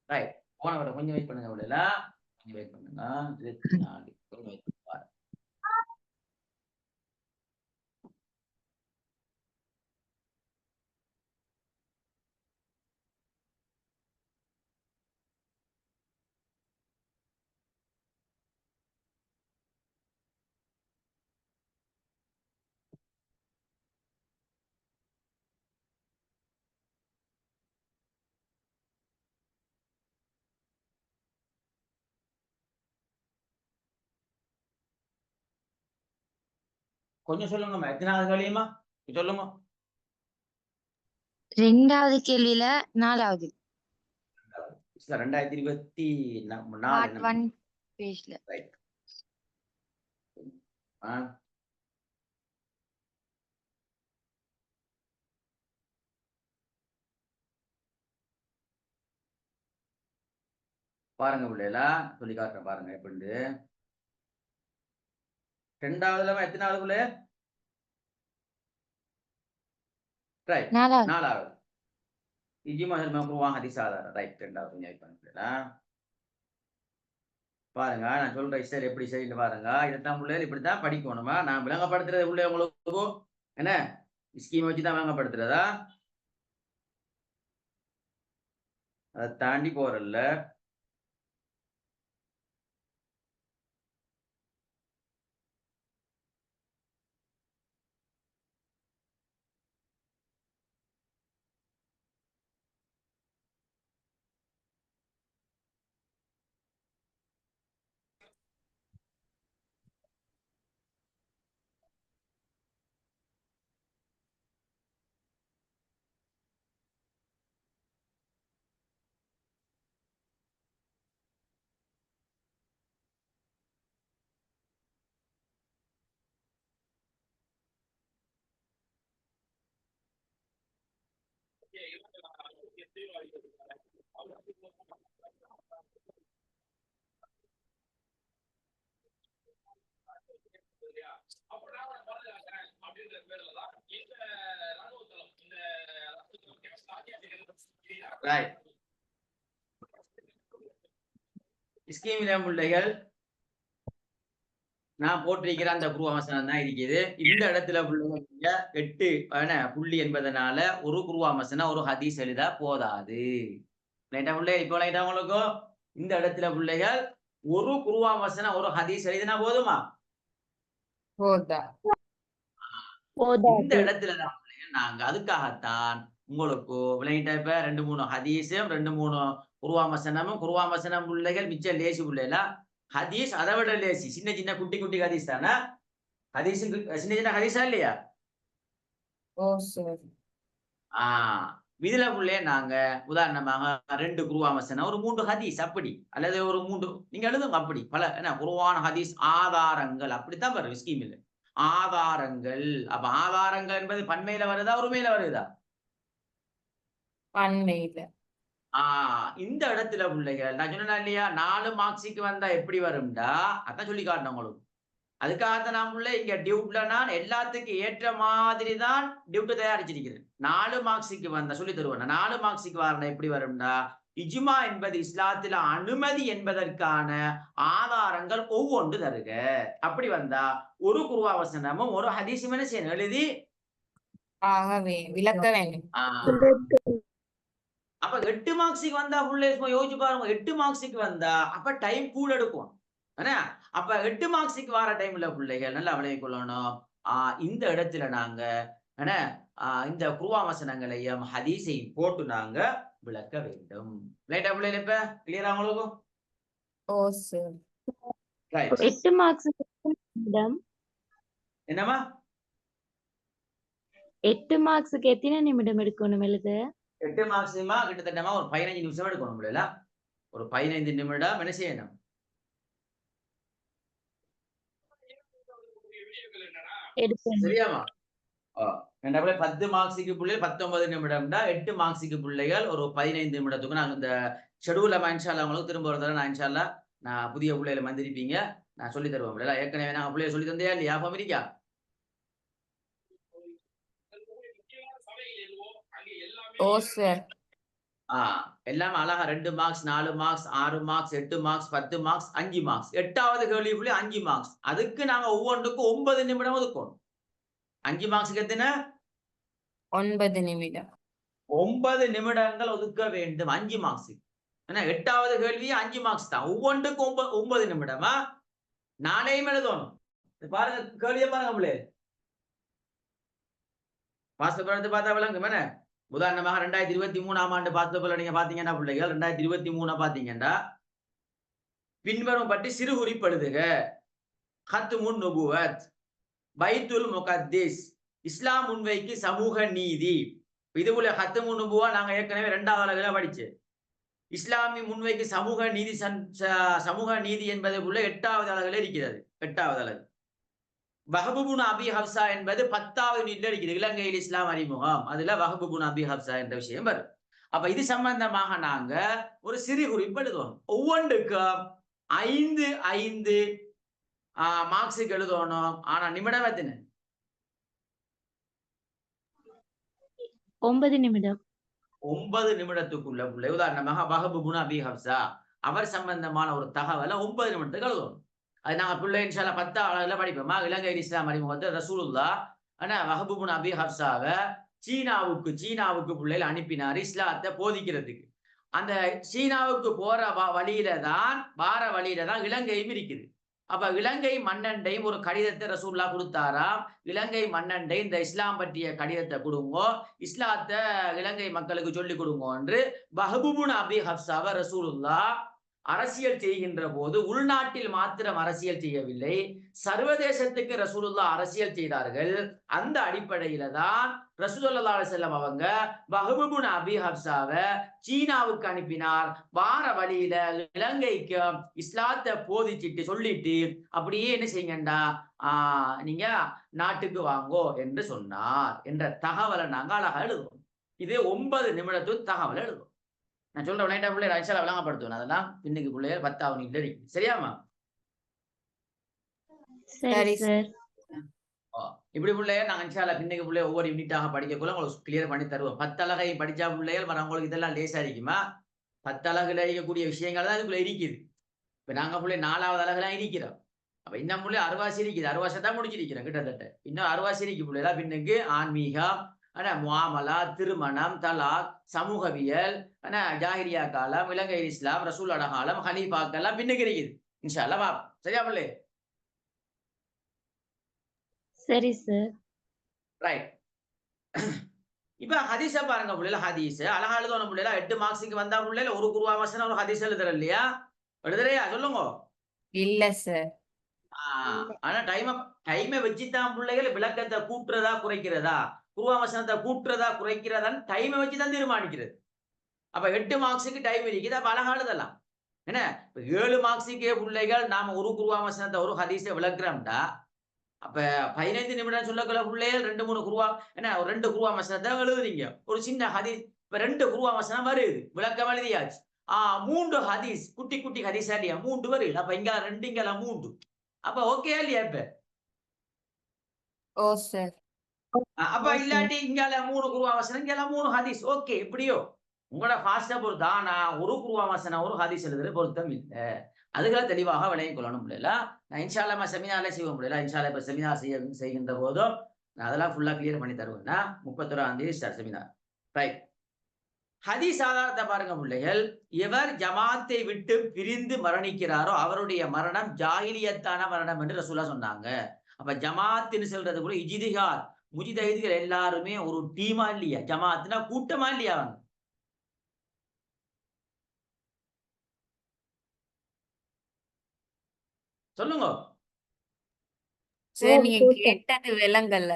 ரைட். போன வருடம். கொஞ்சம் வெயிட் பண்ணுங்க உள்ள, கொஞ்சம் வெயிட் பண்ணுங்க. 24 கொஞ்சம் சொல்லுங்கம்மா. எத்தனாவது கேள்விமா சொல்லுங்க. 2வது கேள்வியில 4வது 2024 பார்ட் 1 பேஜ்ல. ரைட். பாருங்க பிள்ளைகளா, சொல்லி காட்டுறேன் பாருங்க எப்படி. 2வதுல எத்தனாவது பிள்ளை? ரைட், 4வது. இஜ்மா குர்ஆன் ஹதீஸ் ஆதாரம். ரைட், 2வது கொஞ்சம் வெயிட் பண்ணுங்க. பாருங்க நான் சொல்ற சார் எப்படி சரின்னு பாருங்க. இதைத்தான் பிள்ளைகள் இப்படித்தான் படிக்கணுமா? நான் விளங்கப்படுத்துறது பிள்ளை உங்களுக்கு என்ன ஸ்கீம் வச்சுதான் விளங்கப்படுத்துறதா? அதை தாண்டி போறல்ல. ரைட். ஸ்கீமில பிள்ளைகள் நான் போட்டிருக்கிற அந்த குர்ஆன் வசனம் தான் இருக்குது. இந்த இடத்துல பிள்ளைங்க 8 புள்ளி என்பதனால ஒரு குர்ஆன் வசனம் ஒரு ஹதீஸ் எழுத போதாது. பிள்ளை இப்போ உங்களுக்கு இந்த இடத்துல பிள்ளைகள் ஒரு குர்ஆன் வசனம் ஒரு ஹதீஸ் எழுதினா போதுமா? இந்த இடத்துல தான் நாங்க அதுக்காகத்தான் உங்களுக்கு விளையிட்ட இப்ப 2-3 ஹதீஸும் 2-3 குர்ஆன் வசனமும் குர்ஆன் வசனம் பிள்ளைகள் மிச்சம் லேசி பிள்ளைல ஹதீஸ் அதை விட லேசி சின்ன சின்ன குட்டி குட்டி ஹதீஸ் தானே ஹதீஸ் சின்ன சின்ன ஹதீஸா இல்லையா ஓ சார் இதுல புள்ளே நாங்க உதாரணமாக 2 குர்ஆன் வசனம் ஒரு 3 ஹதீஸ் அப்படி அல்லது ஒரு 3 நீங்க எழுதுங்க அப்படி பல என்ன குர்ஆன் ஹதீஸ் ஆதாரங்கள் அப்படித்தான் வரும் ஸ்கீம் இல்ல ஆதாரங்கள் அப்ப ஆதாரங்கள் என்பது பன்மையில வருதா ஒருமையில வருதா பன்மையில இந்த இடத்துல பிள்ளைகள் நான் சொன்னா இல்லையா 4 மார்க்ஸுக்கு வந்தா எப்படி வரும்டா அதான் சொல்லி காட்டணும் உங்களுக்கு அதுக்காகத்தான் நான் உள்ள இங்க டியூட்ல நான் எல்லாத்துக்கும் ஏற்ற மாதிரி தான் டியூட்டு தயாரிச்சிருக்கிறேன் 4 மார்க்ஸுக்கு வந்தா சொல்லி தருவேன் 4 மார்க்ஸுக்கு வரணும் எப்படி வரும்டா இஜ்மா என்பது இஸ்லாத்துல அனுமதி என்பதற்கான ஆதாரங்கள் ஒவ்வொன்று தருக அப்படி வந்தா ஒரு குர்ஆன் வசனமும் ஒரு ஹதீஸும் என்ன செய்யணும் எழுதி ஆகவே விளக்க வேண்டும் அப்ப 8 மார்க்ஸுக்கு வந்தா புள்ளே யோசிச்சு பாருங்க 8 மார்க்ஸுக்கு வந்தா அப்ப டைம் கூட எடுக்கும் அப்ப 8 மார்க்ஸுக்கு வர டைம்ல பிள்ளைகள் நல்லா விளங்கிக் கொள்ளணும் இந்த இடத்துல நாங்க இந்த குர்ஆன் வசனங்களையும் ஹதீஸையும் போட்டு நாங்க விளக்க வேண்டும் ரைட்டா பிள்ளைகள் இப்ப கிளியரா உங்களுக்கு ஓ சார் 8 மார்க்ஸுக்கு என்னமா 8 மார்க்ஸுக்கு எத்தனை நிமிடம் எடுக்கணும் எழுத 8 மார்க்ஸுமா கிட்டத்தட்டமா ஒரு 15 நிமிஷம் எடுக்கணும் இல்ல ஒரு 15 நிமிடம் என்ன செய்யணும் சரியாமா 10 மார்க்ஸுக்கு பிள்ளைகள் 19 நிமிடம்டா 8 மார்க்ஸுக்கு பிள்ளைகள் ஒரு 15 நிமிடத்துக்கு நாங்க இந்த ஷெடியூல்ல இன்ஷால்லா உங்களுக்கு திரும்ப ஒரு தடவை நான் இன்ஷால்லா நான் புதிய பிள்ளைகளை வந்திருப்பீங்க நான் சொல்லி தருவோம் இல்ல ஏற்கனவே நாங்க பிள்ளைய சொல்லி தந்தே இல்லையா அமெரிக்கா ஓ சார் எல்லாம் அழகா 2 marks 4 marks 6 marks 8 marks 10 marks 5 marks 8வது கேள்விக்குள்ளே 5 மார்க்ஸ் அதுக்கு நாங்க ஒவ்வொன்றுக்கும் 9 நிமிடம் ஒதுக்கணும் 5 மார்க்ஸுக்கு எத்தனை 9 நிமிடம் 9 நிமிடங்கள் ஒதுக்க வேண்டும் 5 மார்க்ஸ் ஏன்னா 8வது கேள்வி 5 மார்க்ஸ் தான் ஒவ்வொன்றுக்கும் 9 நிமிடமா நாளையும் எழுதணும் பாருங்க கேள்வியை பாருங்க பிள்ளை பாஸ்ட் பார்த்தா விளங்கும் என்ன உதாரணமாக 2023ஆம் ஆண்டு பார்த்தப்பல நீங்க பாத்தீங்கன்னா பிள்ளைகள் 2023 பாத்தீங்கன்னா பின்வரும் பற்றி சிறு குறிப்பெழுதுக ஹத்முன் நுபுவத் பைத்துல் முகத்திஸ் இஸ்லாம் முன்வைக்கு சமூக நீதி இதுபோல ஹத்முன் நுபுவா நாங்க ஏற்கனவே 2வது அலகுல படிச்சு இஸ்லாமி முன்வைக்கு சமூக நீதி என்பது போல 8வது அலகுல இருக்கிறது 8வது அலகு வஹபுபுன் அபி ஹப்சா என்பது 10வது யூனிட்ல இருக்குது இலங்கையில் இஸ்லாம் அறிமுகம் அதுல வஹபுபுன் அபி ஹப்சா என்ற விஷயம் வரும் அப்ப இது சம்பந்தமாக நாங்க ஒரு சிறு குறிப்பு எழுதுவோம் ஒவ்வொன்றுக்கும் 5 மார்க்ஸுக்கு எழுதணும் ஆனா நிமிடம் எத்தனை 9 நிமிடம் 9 நிமிடத்துக்குள்ள உள்ள உதாரணமாக வஹபுபுன் அபி ஹப்சா அவர் சம்பந்தமான ஒரு தகவலை 9 நிமிடத்துக்கு எழுதணும் அது நாங்க பிள்ளை இன்ஷால்லா 10 அலகுல படிப்போமா இலங்கையில் இஸ்லாம் அறிமுகத்தை ரசூலுல்லாஹ் வஹபுபுன் அபி ஹப்சாவை சீனாவுக்கு பிள்ளைகள் அனுப்பினார் இஸ்லாத்தை போதிக்கிறதுக்கு அந்த சீனாவுக்கு போற வழியில தான் இலங்கையும் இருக்குது அப்ப இலங்கை மன்னன்டையும் ஒரு கடிதத்தை ரசூலுல்லாஹ் கொடுத்தாராம் இலங்கை மன்னன்டை இந்த இஸ்லாம் பற்றிய கடிதத்தை கொடுங்கோ இஸ்லாத்தை இலங்கை மக்களுக்கு சொல்லி கொடுங்கோ என்று வஹபுபுன் அபி ஹப்சாவை ரசூலுல்லாஹ் அரசியல் செய்கின்ற போது உள்நாட்டில் மாத்திரம் அரசியல் செய்யவில்லை சர்வதேசத்துக்கு ரசூலுல்லாஹ் அரசியல் செய்தார்கள் அந்த அடிப்படையில தான் ரசூலுல்லாஹி அலைஹி வஸல்லம் அவங்க வஹபுபுன் அபி ஹப்சாவை சீனாவுக்கு அனுப்பினார் வார வழியில இலங்கைக்கு இஸ்லாத்தை போதிச்சிட்டு சொல்லிட்டு அப்படியே என்ன செய்யுங்கண்டா நீங்க நாட்டுக்கு வாங்கோ என்று சொன்னார் என்ற தகவலை நாங்க அழகா எழுதுவோம் இது 9 நிமிடத்துக்கு தகவல் எழுதுவோம் நான் சொல்றேன் லைட்டா பிள்ளைய ஐஷால விளங்கப்படுத்துவேன் அதெல்லாம் பின்னுக்கு பிள்ளைய 10வது யூனிட்ல இருக்கு சரியாமா சரி சார் இப்படி பிள்ளைய நாங்க இன்ஷால்லா பின்னுக்கு பிள்ளைய ஒவ்வொரு யூனிட்டாக படிக்கக்குள்ள உங்களுக்கு கிளியர் பண்ணி தருவோம் 10 அலகையும் படிச்சா பிள்ளைகள் உங்களுக்கு இதெல்லாம் லேசா இருக்குமா 10 அலகுல இருக்கக்கூடிய விஷயங்கள் தான் அதுக்குள்ள இருக்குது இப்ப நாங்க பிள்ளை 4வது அலகுலாம் இருக்கிறோம் அப்ப இன்னும் பிள்ளை 60 இருக்குது 60 தான் முடிச்சிருக்கிறோம் கிட்டத்தட்ட இன்னும் 60 இருக்கு பிள்ளைலாம் பின்னுக்கு ஆன்மீகம் முஆமலா திருமணம் தலாக் சமூகவியல் ஜாஹிரியா காலம் இலங்கை இஸ்லாம் ரசூலுல்லாஹ் காலம் ஹலீஃபாக்கெல்லாம் பின்னுக்கு இருக்குது இன்ஷா அல்லாஹ் பாப்போம் சரியா பிள்ளை சரி சார் ரைட் இப்ப ஹதீஸ பாருங்க பிள்ளைல, ஹதீஸ் அழகா எழுதணும் பிள்ளைல. 8 மார்க்ஸுக்கு வந்தா பிள்ளைல ஒரு குர்ஆன் வசனம் ஒரு ஹதீஸ் எழுதுற இல்லையா? எழுதுறையா சொல்லுங்க. இல்ல சார். ஆனா டைமை வச்சுதான் பிள்ளைகள் விளக்கத்தை கூட்டுறதா குறைக்கிறதா, குர்ஆன் வசனத்தை கூட்டுறதா குறைக்கிறதான்னு டைமை வச்சுதான் தீர்மானிக்கிறது. அப்ப 8 மார்க்ஸுக்கு டைம் இருக்குது. அப்ப அழகா எழுதலாம். என்ன 7 மார்க்ஸுக்கே பிள்ளைகள் நாம ஒரு குர்ஆன் வசனத்தை ஒரு ஹதீஸை விளக்குறோம்டா, அப்ப 15 நிமிடம் சொல்லக்குள்ள பிள்ளைகள் 2-3 குர்ஆன் என்ன ஒரு 2 குர்ஆன் வசனத்தை எழுதுறீங்க. ஒரு சின்ன ஹதீஸ் இப்ப 2 குர்ஆன் வசனம் வருது, விளக்கம் எழுதியாச்சு. 3 ஹதீஸ் குட்டி குட்டி ஹதீஸா இல்லையா? 3 வருது. அப்ப இங்க 2 இங்க 3. அப்ப ஓகே இல்லையா? இப்ப ஓ சார். அப்ப இல்லாட்டி இங்கால 3 குர்ஆன் வசனம், இங்கால 3 ஹதீஸ். ஓகே, எப்படியோ உங்களோட ஃபாஸ்டா பொறுத்தா. நான் ஒரு குர்ஆன் வசனம் ஒரு ஹதீஸ் எழுதுறது பொருத்தம் இல்ல. அதுகளை தெளிவாக விளங்கிக் கொள்ளணும் முடியல. நான் இன்ஷா அல்லாஹ் செமினார்ல செய்வோம் முடியல. இன்ஷா அல்லாஹ் இப்ப செமினார் செய்கின்ற போதும் நான் அதெல்லாம் ஃபுல்லா கிளியர் பண்ணி தருவேன்னா 31ஆம் தேதி ஸ்டார்ட் செமினார். ரைட். ஹதீஸ் ஆதாரத்தை பாருங்க பிள்ளைகள். எவர் ஜமாத்தை விட்டு பிரிந்து மரணிக்கிறாரோ அவருடைய மரணம் ஜாகிலியத்தான மரணம் என்று ரசூலா சொன்னாங்க. அப்ப ஜமாத்துன்னு சொல்றது கூட இஜ்திஹாத், முஜ்தஹித்கள் எல்லாருமே ஒரு டீமா இல்லையா? ஜமாத்னா கூட்டமா இல்லையா? அவங்க சொல்லுங்க. சார் நீங்க கேட்டது விளங்கல.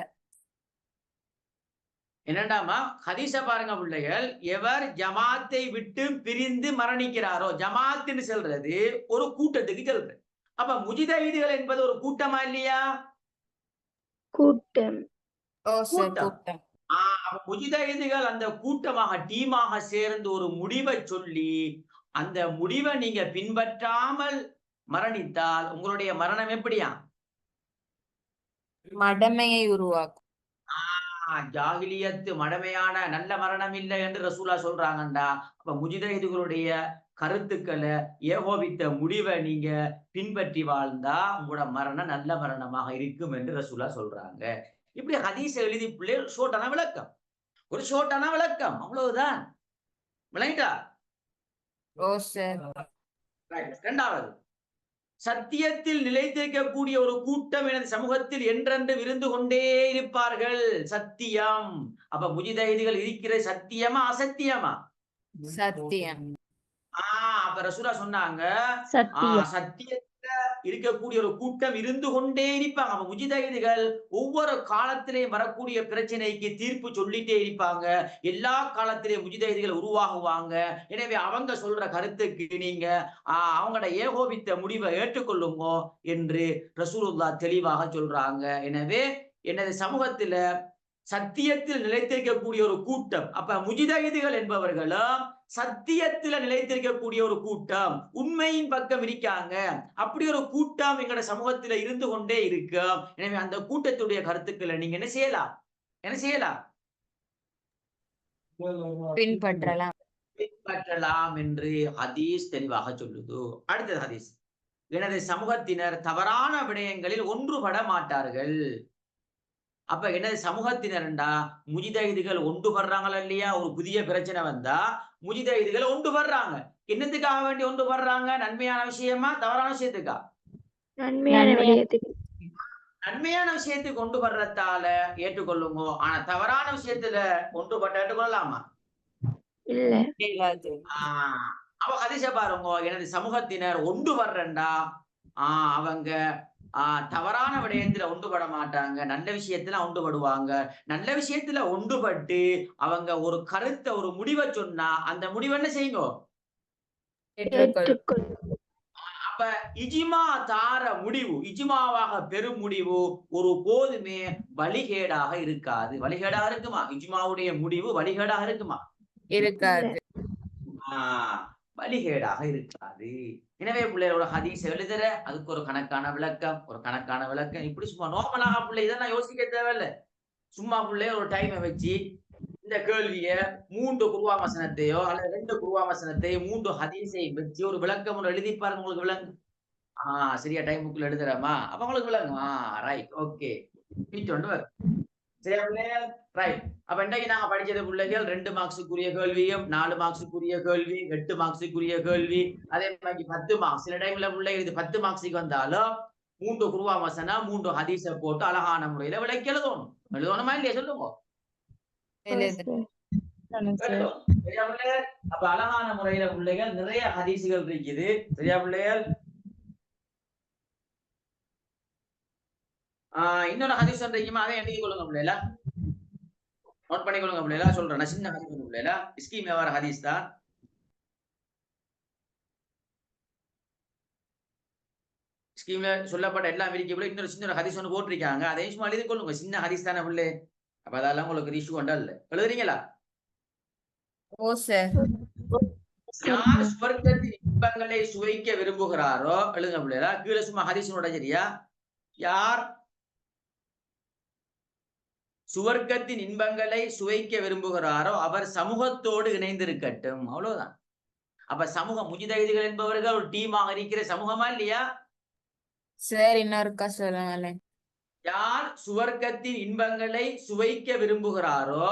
என்னடாமா ஹதீஸ பாருங்க பிள்ளைகள். எவர் ஜமாத்தை விட்டு பிரிந்து மரணிக்கிறாரோ, ஜமாத்துன்னு சொல்றது ஒரு கூட்டத்துக்கு சொல்றது. அப்ப முஜ்தஹிதுகள் என்பது ஒரு கூட்டமா இல்லையா? கூட்டம். ஓ சார், கூட்டம். கூட்டம். அப்ப முஜ்தஹிதுகள் அந்த கூட்டமாக டீமாக சேர்ந்து ஒரு முடிவை சொல்லி அந்த முடிவை நீங்க பின்பற்றாமல் மரணித்தால் உங்களுடைய மரணம் எப்படியா? மடமையை உருவாக்கும். ஜாகிலியத்து மடமையான நல்ல மரணம் இல்லை என்று ரசூலா சொல்றாங்கண்டா. அப்ப முஜ்தஹிதுகளுடைய கருத்துக்களை ஏகோபித்த முடிவை நீங்க பின்பற்றி வாழ்ந்தா உங்களோட மரணம் நல்ல மரணமாக இருக்கும் என்று ரசூலா சொல்றாங்க. இப்படி ஹதீஸ் எழுதி பிள்ளைகள் ஷோர்ட்டான விளக்கம், ஒரு ஷோர்ட்டான விளக்கம், அவ்வளவுதான். விளங்கிட்டா? ஓ சார். இரண்டாவது, சத்தியத்தில் நிலைத்திருக்கக்கூடிய ஒரு கூட்டம் எனது சமூகத்தில் என்றென்று விருந்து கொண்டே இருப்பார்கள். சத்தியம். அப்ப முஜ்தஹிதுகள் இருக்கிற சத்தியமா அசத்தியமா? சத்தியம். அப்ப ரசூலா சொன்னாங்க சத்தியம். சத்தியத்துல இருக்கக்கூடிய ஒரு கூட்டம் இருந்து கொண்டே இருப்பாங்க. அப்ப முஜ்தஹிதுகள் ஒவ்வொரு காலத்திலேயும் வரக்கூடிய பிரச்சனைக்கு தீர்ப்பு சொல்லிட்டே இருப்பாங்க. எல்லா காலத்திலேயும் முஜ்தஹிதுகள் உருவாகுவாங்க. எனவே அவங்க சொல்ற கருத்துக்கு நீங்க அவங்களோட ஏகோபித்த முடிவை ஏற்றுக்கொள்ளுங்க என்று ரசூலுல்லாஹ் தெளிவாக சொல்றாங்க. எனவே எனது சமூகத்துல சத்தியத்தில் நிலைத்திருக்கக்கூடிய ஒரு கூட்டம். அப்ப முஜ்தஹிதுகள் என்பவர்களும் சத்தியத்துல நிலைத்திருக்கக்கூடிய ஒரு கூட்டம், உண்மையின் பக்கம் இருக்காங்க. அப்படி ஒரு கூட்டம் எங்கட சமூகத்துல இருந்து கொண்டே இருக்கும். எனவே அந்த கூட்டத்துடைய கருத்துக்களை நீங்க என்ன செய்யலாம்? பின்பற்றலாம் என்று ஹதீஸ் தெளிவாக சொல்லுது. அடுத்தது ஹதீஸ். எனது சமூகத்தினர் தவறான விடயங்களில் ஒன்றுபட மாட்டார்கள். அப்ப எனது சமூகத்தினர்டா முஜ்தஹிதுகள் ஒன்றுபடுறாங்களா இல்லையா? ஒரு புதிய பிரச்சனை வந்தா முஜ்தஹிதுகள் ஒன்றுபடுறாங்க. என்னத்துக்காக வேண்டி ஒன்றுபடுறாங்க? நன்மையான விஷயமா தவறான விஷயத்துக்கா? நன்மையான விடயத்துக்கு. நன்மையான விஷயத்துக்கு ஒன்றுபடுறதால ஏற்றுக்கொள்ளுங்க. ஆனா தவறான விஷயத்துல ஒன்றுபட்ட ஏற்றுக்கொள்ளலாமா? இல்ல. அவ ஹதீஸ பாருங்க. எனது சமூகத்தினர் ஒன்றுபடுறா அவங்க தவறான விடயத்துல ஒன்றுபட மாட்டாங்க, நல்ல விஷயத்துல ஒன்றுபடுவாங்க. நல்ல விஷயத்துல ஒன்றுபட்டு அவங்க ஒரு கருத்தை ஒரு முடிவை சொன்னா அந்த முடிவை என்ன செய்யுங்க? அப்ப இஜ்மா தார முடிவு, இஜ்மாவாக பெரும் முடிவு ஒரு போதுமே வழிகேடாக இருக்காது. வழிகேடாக இருக்குமா? இஜ்மாவுடைய முடிவு வழிகேடாக இருக்குமா? இருக்காது. வழிகேடாக இருக்காது. எனவே பிள்ளைகளோட ஹதீஸ் எழுதுற அதுக்கு ஒரு கணக்கான விளக்கம் இப்படி சும்மா நோமலாக பிள்ளை இதெல்லாம் யோசிக்க தேவையில்லை. சும்மா பிள்ளை ஒரு டைமை வச்சு இந்த கேள்விய 3 குர்ஆன் வசனத்தையோ அல்லது 2 குர்ஆன் வசனத்தை 3 ஹதீஸையும் வச்சு ஒரு விளக்கம் ஒன்று எழுதி பாருங்க. உங்களுக்கு விளங்கும். சரியா டைமுக்குள்ள எழுதுறமா? அப்ப உங்களுக்கு விளங்கும். Right, okay. சரியா பிள்ளைகள்? ரைட். அப்ப இன்றைக்கு நாங்க படிச்சது பிள்ளைகள் 2 மார்க்ஸுக்குரிய கேள்வியும் 4 மார்க்ஸுக்குரிய கேள்வி, 8 மார்க்ஸுக்குரிய கேள்வி, அதே மாதிரி 10 மார்க்ஸ். சில டைம்ல பிள்ளைகள் இது 10 மார்க்ஸுக்கு வந்தாலும் 3 குர்ஆன் வசனம் 3 ஹதீஸை போட்டு அழகான முறையில விளக்கி எழுதணுமா இல்லையா? சொல்லுங்க. எழுது சொல்லுங்க சார். கேட்டோம். சரியா பிள்ளைகள்? அப்ப அழகான முறையில பிள்ளைகள் நிறைய ஹதீசுகள் இருக்குது. சரியா பிள்ளைகள்? இன்னொரு ஹதீஸ் இருக்குமா, அதை எழுதி கொள்ளுங்க பிள்ளைகளா. நோட் பண்ணி கொள்ளுங்க பிள்ளைகளா. சொல்றேன், நான் சின்ன ஹதீஸ் பிள்ளைகளா. ஸ்கீம் வர ஹதீஸ் தான். ஸ்கீம்ல சொல்லப்பட்ட எல்லா விரிக்கைகளும் இன்னொரு சின்ன ஹதீஸ் ஒன்று போட்டிருக்காங்க. அதையும் சும்மா எழுதி கொள்ளுங்க. சின்ன ஹதீஸ் தானே பிள்ளை. அப்ப அதெல்லாம் உங்களுக்கு இஷ்யூ கொண்டா இல்ல. எழுதுறீங்களா? ஓ சார் யார் சுவர்க்கத்தின் இன்பங்களை சுவைக்க விரும்புகிறாரோ எழுதுங்க பிள்ளைகளா. கீழே சும்மா ஹதீஸோட சரியா. யார் சுவர்க்கத்தின் இன்பங்களை சுவைக்க விரும்புகிறாரோ அவர் சமூகத்தோடு இணைந்திருக்கட்டும். அவ்வளவுதான். அப்ப சமூகம் முஜிதைதிகள் என்பவர்கள் ஒரு டீமாக இருக்கிற சமூகமா இல்லையா? சார் இன்னொருக்கா சொல்லுங்களேன். யார் சுவர்க்கத்தின் இன்பங்களை சுவைக்க விரும்புகிறாரோ,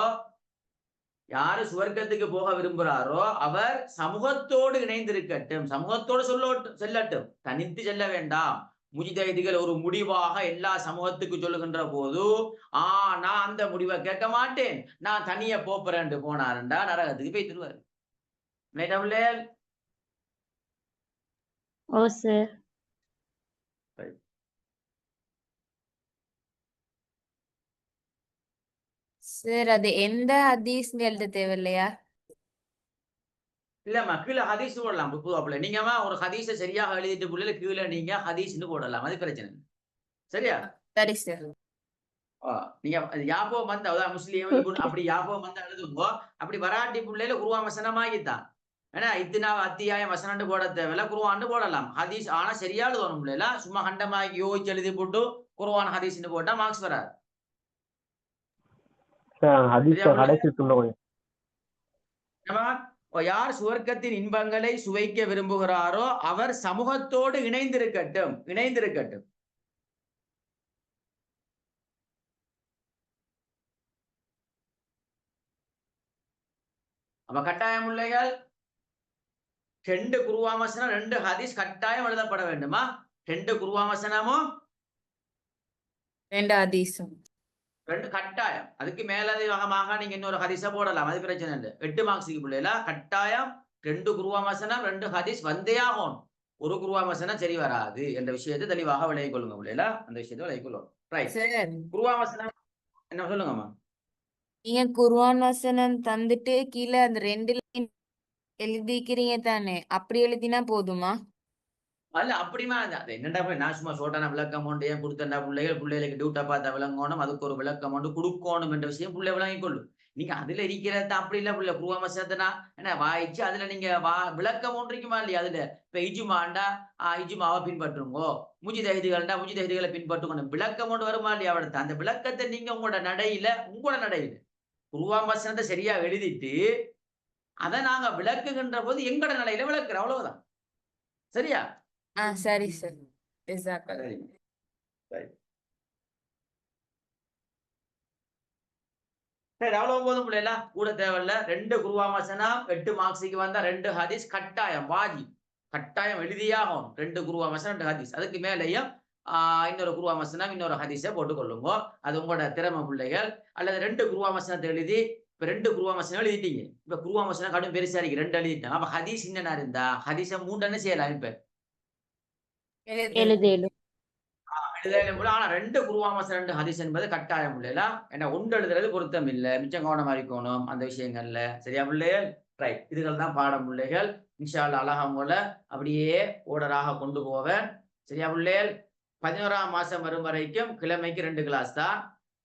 யாரு சுவர்க்கத்துக்கு போக விரும்புகிறாரோ அவர் சமூகத்தோடு இணைந்திருக்கட்டும். சமூகத்தோடு செல்லட்டும், தனித்து செல்ல வேண்டாம். முஜிதைதிகள் ஒரு முடிவாக எல்லா சமூகத்துக்கு சொல்லுகின்ற போது நான் அந்த முடிவை கேட்க மாட்டேன், நான் தனியா போறேன் போனாருண்டா நரகத்துக்கு போய் திருவாரு. ஓ சார். சார் அது எந்த ஹதீஸ்னு எழுத தேவையில்லையா? இல்லம்மா, கீழே ஹதீஸ் போடலாம். புதுவாப்புல நீங்கம்மா ஒரு ஹதீஸை சரியாக எழுதிட்டு புள்ளைல கீழே நீங்க ஹதீஸ்னு போடலாம். அது பிரச்சனை இல்லை. சரியா? சரி சார். நீங்க யாபம் வந்த அதாவது முஸ்லீம் அப்படி யாபம் வந்து எழுதுங்கோ. அப்படி வராட்டி புள்ளையில குருவா வசனமாகித்தான். ஏன்னா இத்தனா அத்தியாயம் வசனம்னு போட தேவையில்ல, குருவான்னு போடலாம். ஹதீஸ் ஆனா சரியா எழுதணும் பிள்ளைல. சும்மா கண்டமாகி யோசிச்சு எழுதி போட்டு குருவான் ஹதீஸ்னு போட்டா மார்க்ஸ் வராது. யார் சுவர்க்கத்தின் இன்பங்களை சுவைக்க விரும்புகிறாரோ அவர் சமூகத்தோடு இணைந்திருக்கட்டும். அப்ப கட்டாயம் பிள்ளைகள் 2 குர்ஆன் 2 ஹதீஸ் கட்டாயம் எழுதப்பட வேண்டுமா? 2 குர்ஆன் வசனமும் 2 ஹதீஸும் 2 கட்டாயம். அதுக்கு மேலதிகமாக நீங்க இன்னொரு ஹதீஸை போடலாம், அது பிரச்சனை இல்லை. 8 மார்க்ஸுக்கு பிள்ளைல கட்டாயம் 2 குர்ஆன் வசனம் 2 ஹதீஸ் வந்தே ஆகும். ஒரு குர்ஆன் வசனம் சரி வராது என்ற விஷயத்தை தெளிவாக விளங்கிக் கொள்ளுங்க பிள்ளைல. அந்த விஷயத்தை விளங்கிக் கொள்ளும். ரைட். குர்ஆன் வசனம் என்ன சொல்லுங்கம்மா? நீங்க குர்ஆன் வசனம் தந்துட்டு கீழே அந்த 2 லைன் எழுதிக்கிறீங்க தானே, அப்படி எழுதினா போதுமா? அல்ல அப்படிமா அது என்னடா போய் நான் சும்மா சோட்டான விளக்கம் ஒன்று ஏன் கொடுத்தா பிள்ளைகளுக்கு டியூட்டா பார்த்தா விளங்கணும், அதுக்கு ஒரு விளக்கம் ஒன்று கொடுக்கணும் என்ற விஷயம் பிள்ளை விளங்கிக் கொள்ளும். நீங்க அதுல இருக்கிறத அப்படி இல்ல பிள்ளை குருவா மசத்தனா என்ன வாயிச்சு அதுல நீங்க விளக்கம் ஒன்றிக்குமா இல்லையா? அதுல இப்ப இஜுமாண்டா இஜுமாவை பின்பற்றுங்கோ, முஜிதைதிகளை பின்பற்றுங்க, விளக்கம் ஒன்று வருமா இல்லையா? அவளுக்கு அந்த விளக்கத்தை நீங்க உங்களோட நடையில குருவா மசனத்தை சரியா எழுதிட்டு அதை நாங்க விளக்குகின்ற போது எங்கட நடையில விளக்குற அவ்வளவுதான். சரியா? சரி சார். சரி, அவ்வளவு போதும் பிள்ளைல, கூட தேவையில்ல. 2 குர்ஆன் வசனம் 8 மார்க்ஸுக்கு வந்தா 2 ஹதீஸ் கட்டாயம் வாஜிப், கட்டாயம் எழுதியாகும். 2 குர்ஆன் வசனம் 2 ஹதீஸ். அதுக்கு மேலேயும் இன்னொரு குர்ஆன் வசனம் இன்னொரு ஹதீஸை போட்டுக்கொள்ளுங்க. அது உங்களோட திறமை பிள்ளைகள். அல்லது 2 குர்ஆன் வசனத்தை எழுதி இப்ப 2 குர்ஆன் வசனம் எழுதிட்டீங்க. இப்ப குர்ஆன் வசனம் கடும் பெருசா இருக்கு, 2 எழுதிட்டேன். அப்ப ஹதீஸ் என்னன்னா இருந்தா ஹதீஸை 3 செய்யலாம். இப்ப எழுதேலும் கூட ஆனா 2 குர்ஆன் வசனம் 2 ஹதீஸ் என்பது கட்டாயம் பிள்ளைல. ஏன்னா 1 எழுதுறது பொருத்தம் இல்லை, மிச்சம் கவனமா இருக்கணும் அந்த விஷயங்கள்ல. சரியா பிள்ளைகள்? ரைட். இதுகள் தான் பாடம் பிள்ளைகள். இன்ஷா அல்லாஹ் அழகா உங்களை அப்படியே ஓர்டராக கொண்டு போவேன். சரியா பிள்ளைகள்? 11ஆம் மாசம் வரும் வரைக்கும் கிழமைக்கு 2 கிளாஸ் தான்.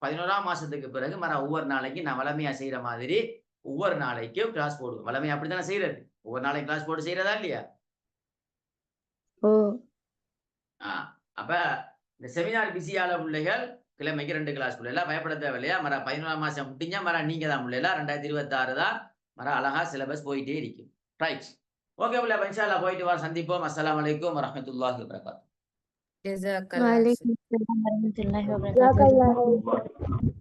11ஆம் மாசத்துக்கு பிறகு ஒவ்வொரு நாளைக்கு நான் வளமையா செய்யற மாதிரி ஒவ்வொரு நாளைக்கும் கிளாஸ் போடுவேன். வளமையா அப்படித்தானே செய்யறது, ஒவ்வொரு நாளைக்கு கிளாஸ் போட்டு செய்யறதா இல்லையா? அப்ப இந்த செமினார் பிஸியால பிள்ளைகள் கிழமைக்கு 2 கிளாஸ் பிள்ளைல பயப்பட தேவையில்லையா? 11ஆம் மாசம் முடிஞ்சா நீங்க தான் பிள்ளைல 2026 தான் அழகா சிலபஸ் போயிட்டே இருக்கும். ரைட். ஓகே பிள்ளை, இன்ஷா அல்லாஹ் போயிட்டு வர சந்திப்போம். அஸ்ஸலாமு அலைக்கும் வரஹ்மத்துல்லாஹி வபரகாத்துஹு. ஜஸாக்கல்லாஹ். வலைக்கும் ஸலாம் வரஹ்மத்துல்லாஹி வபரகாத்துஹு.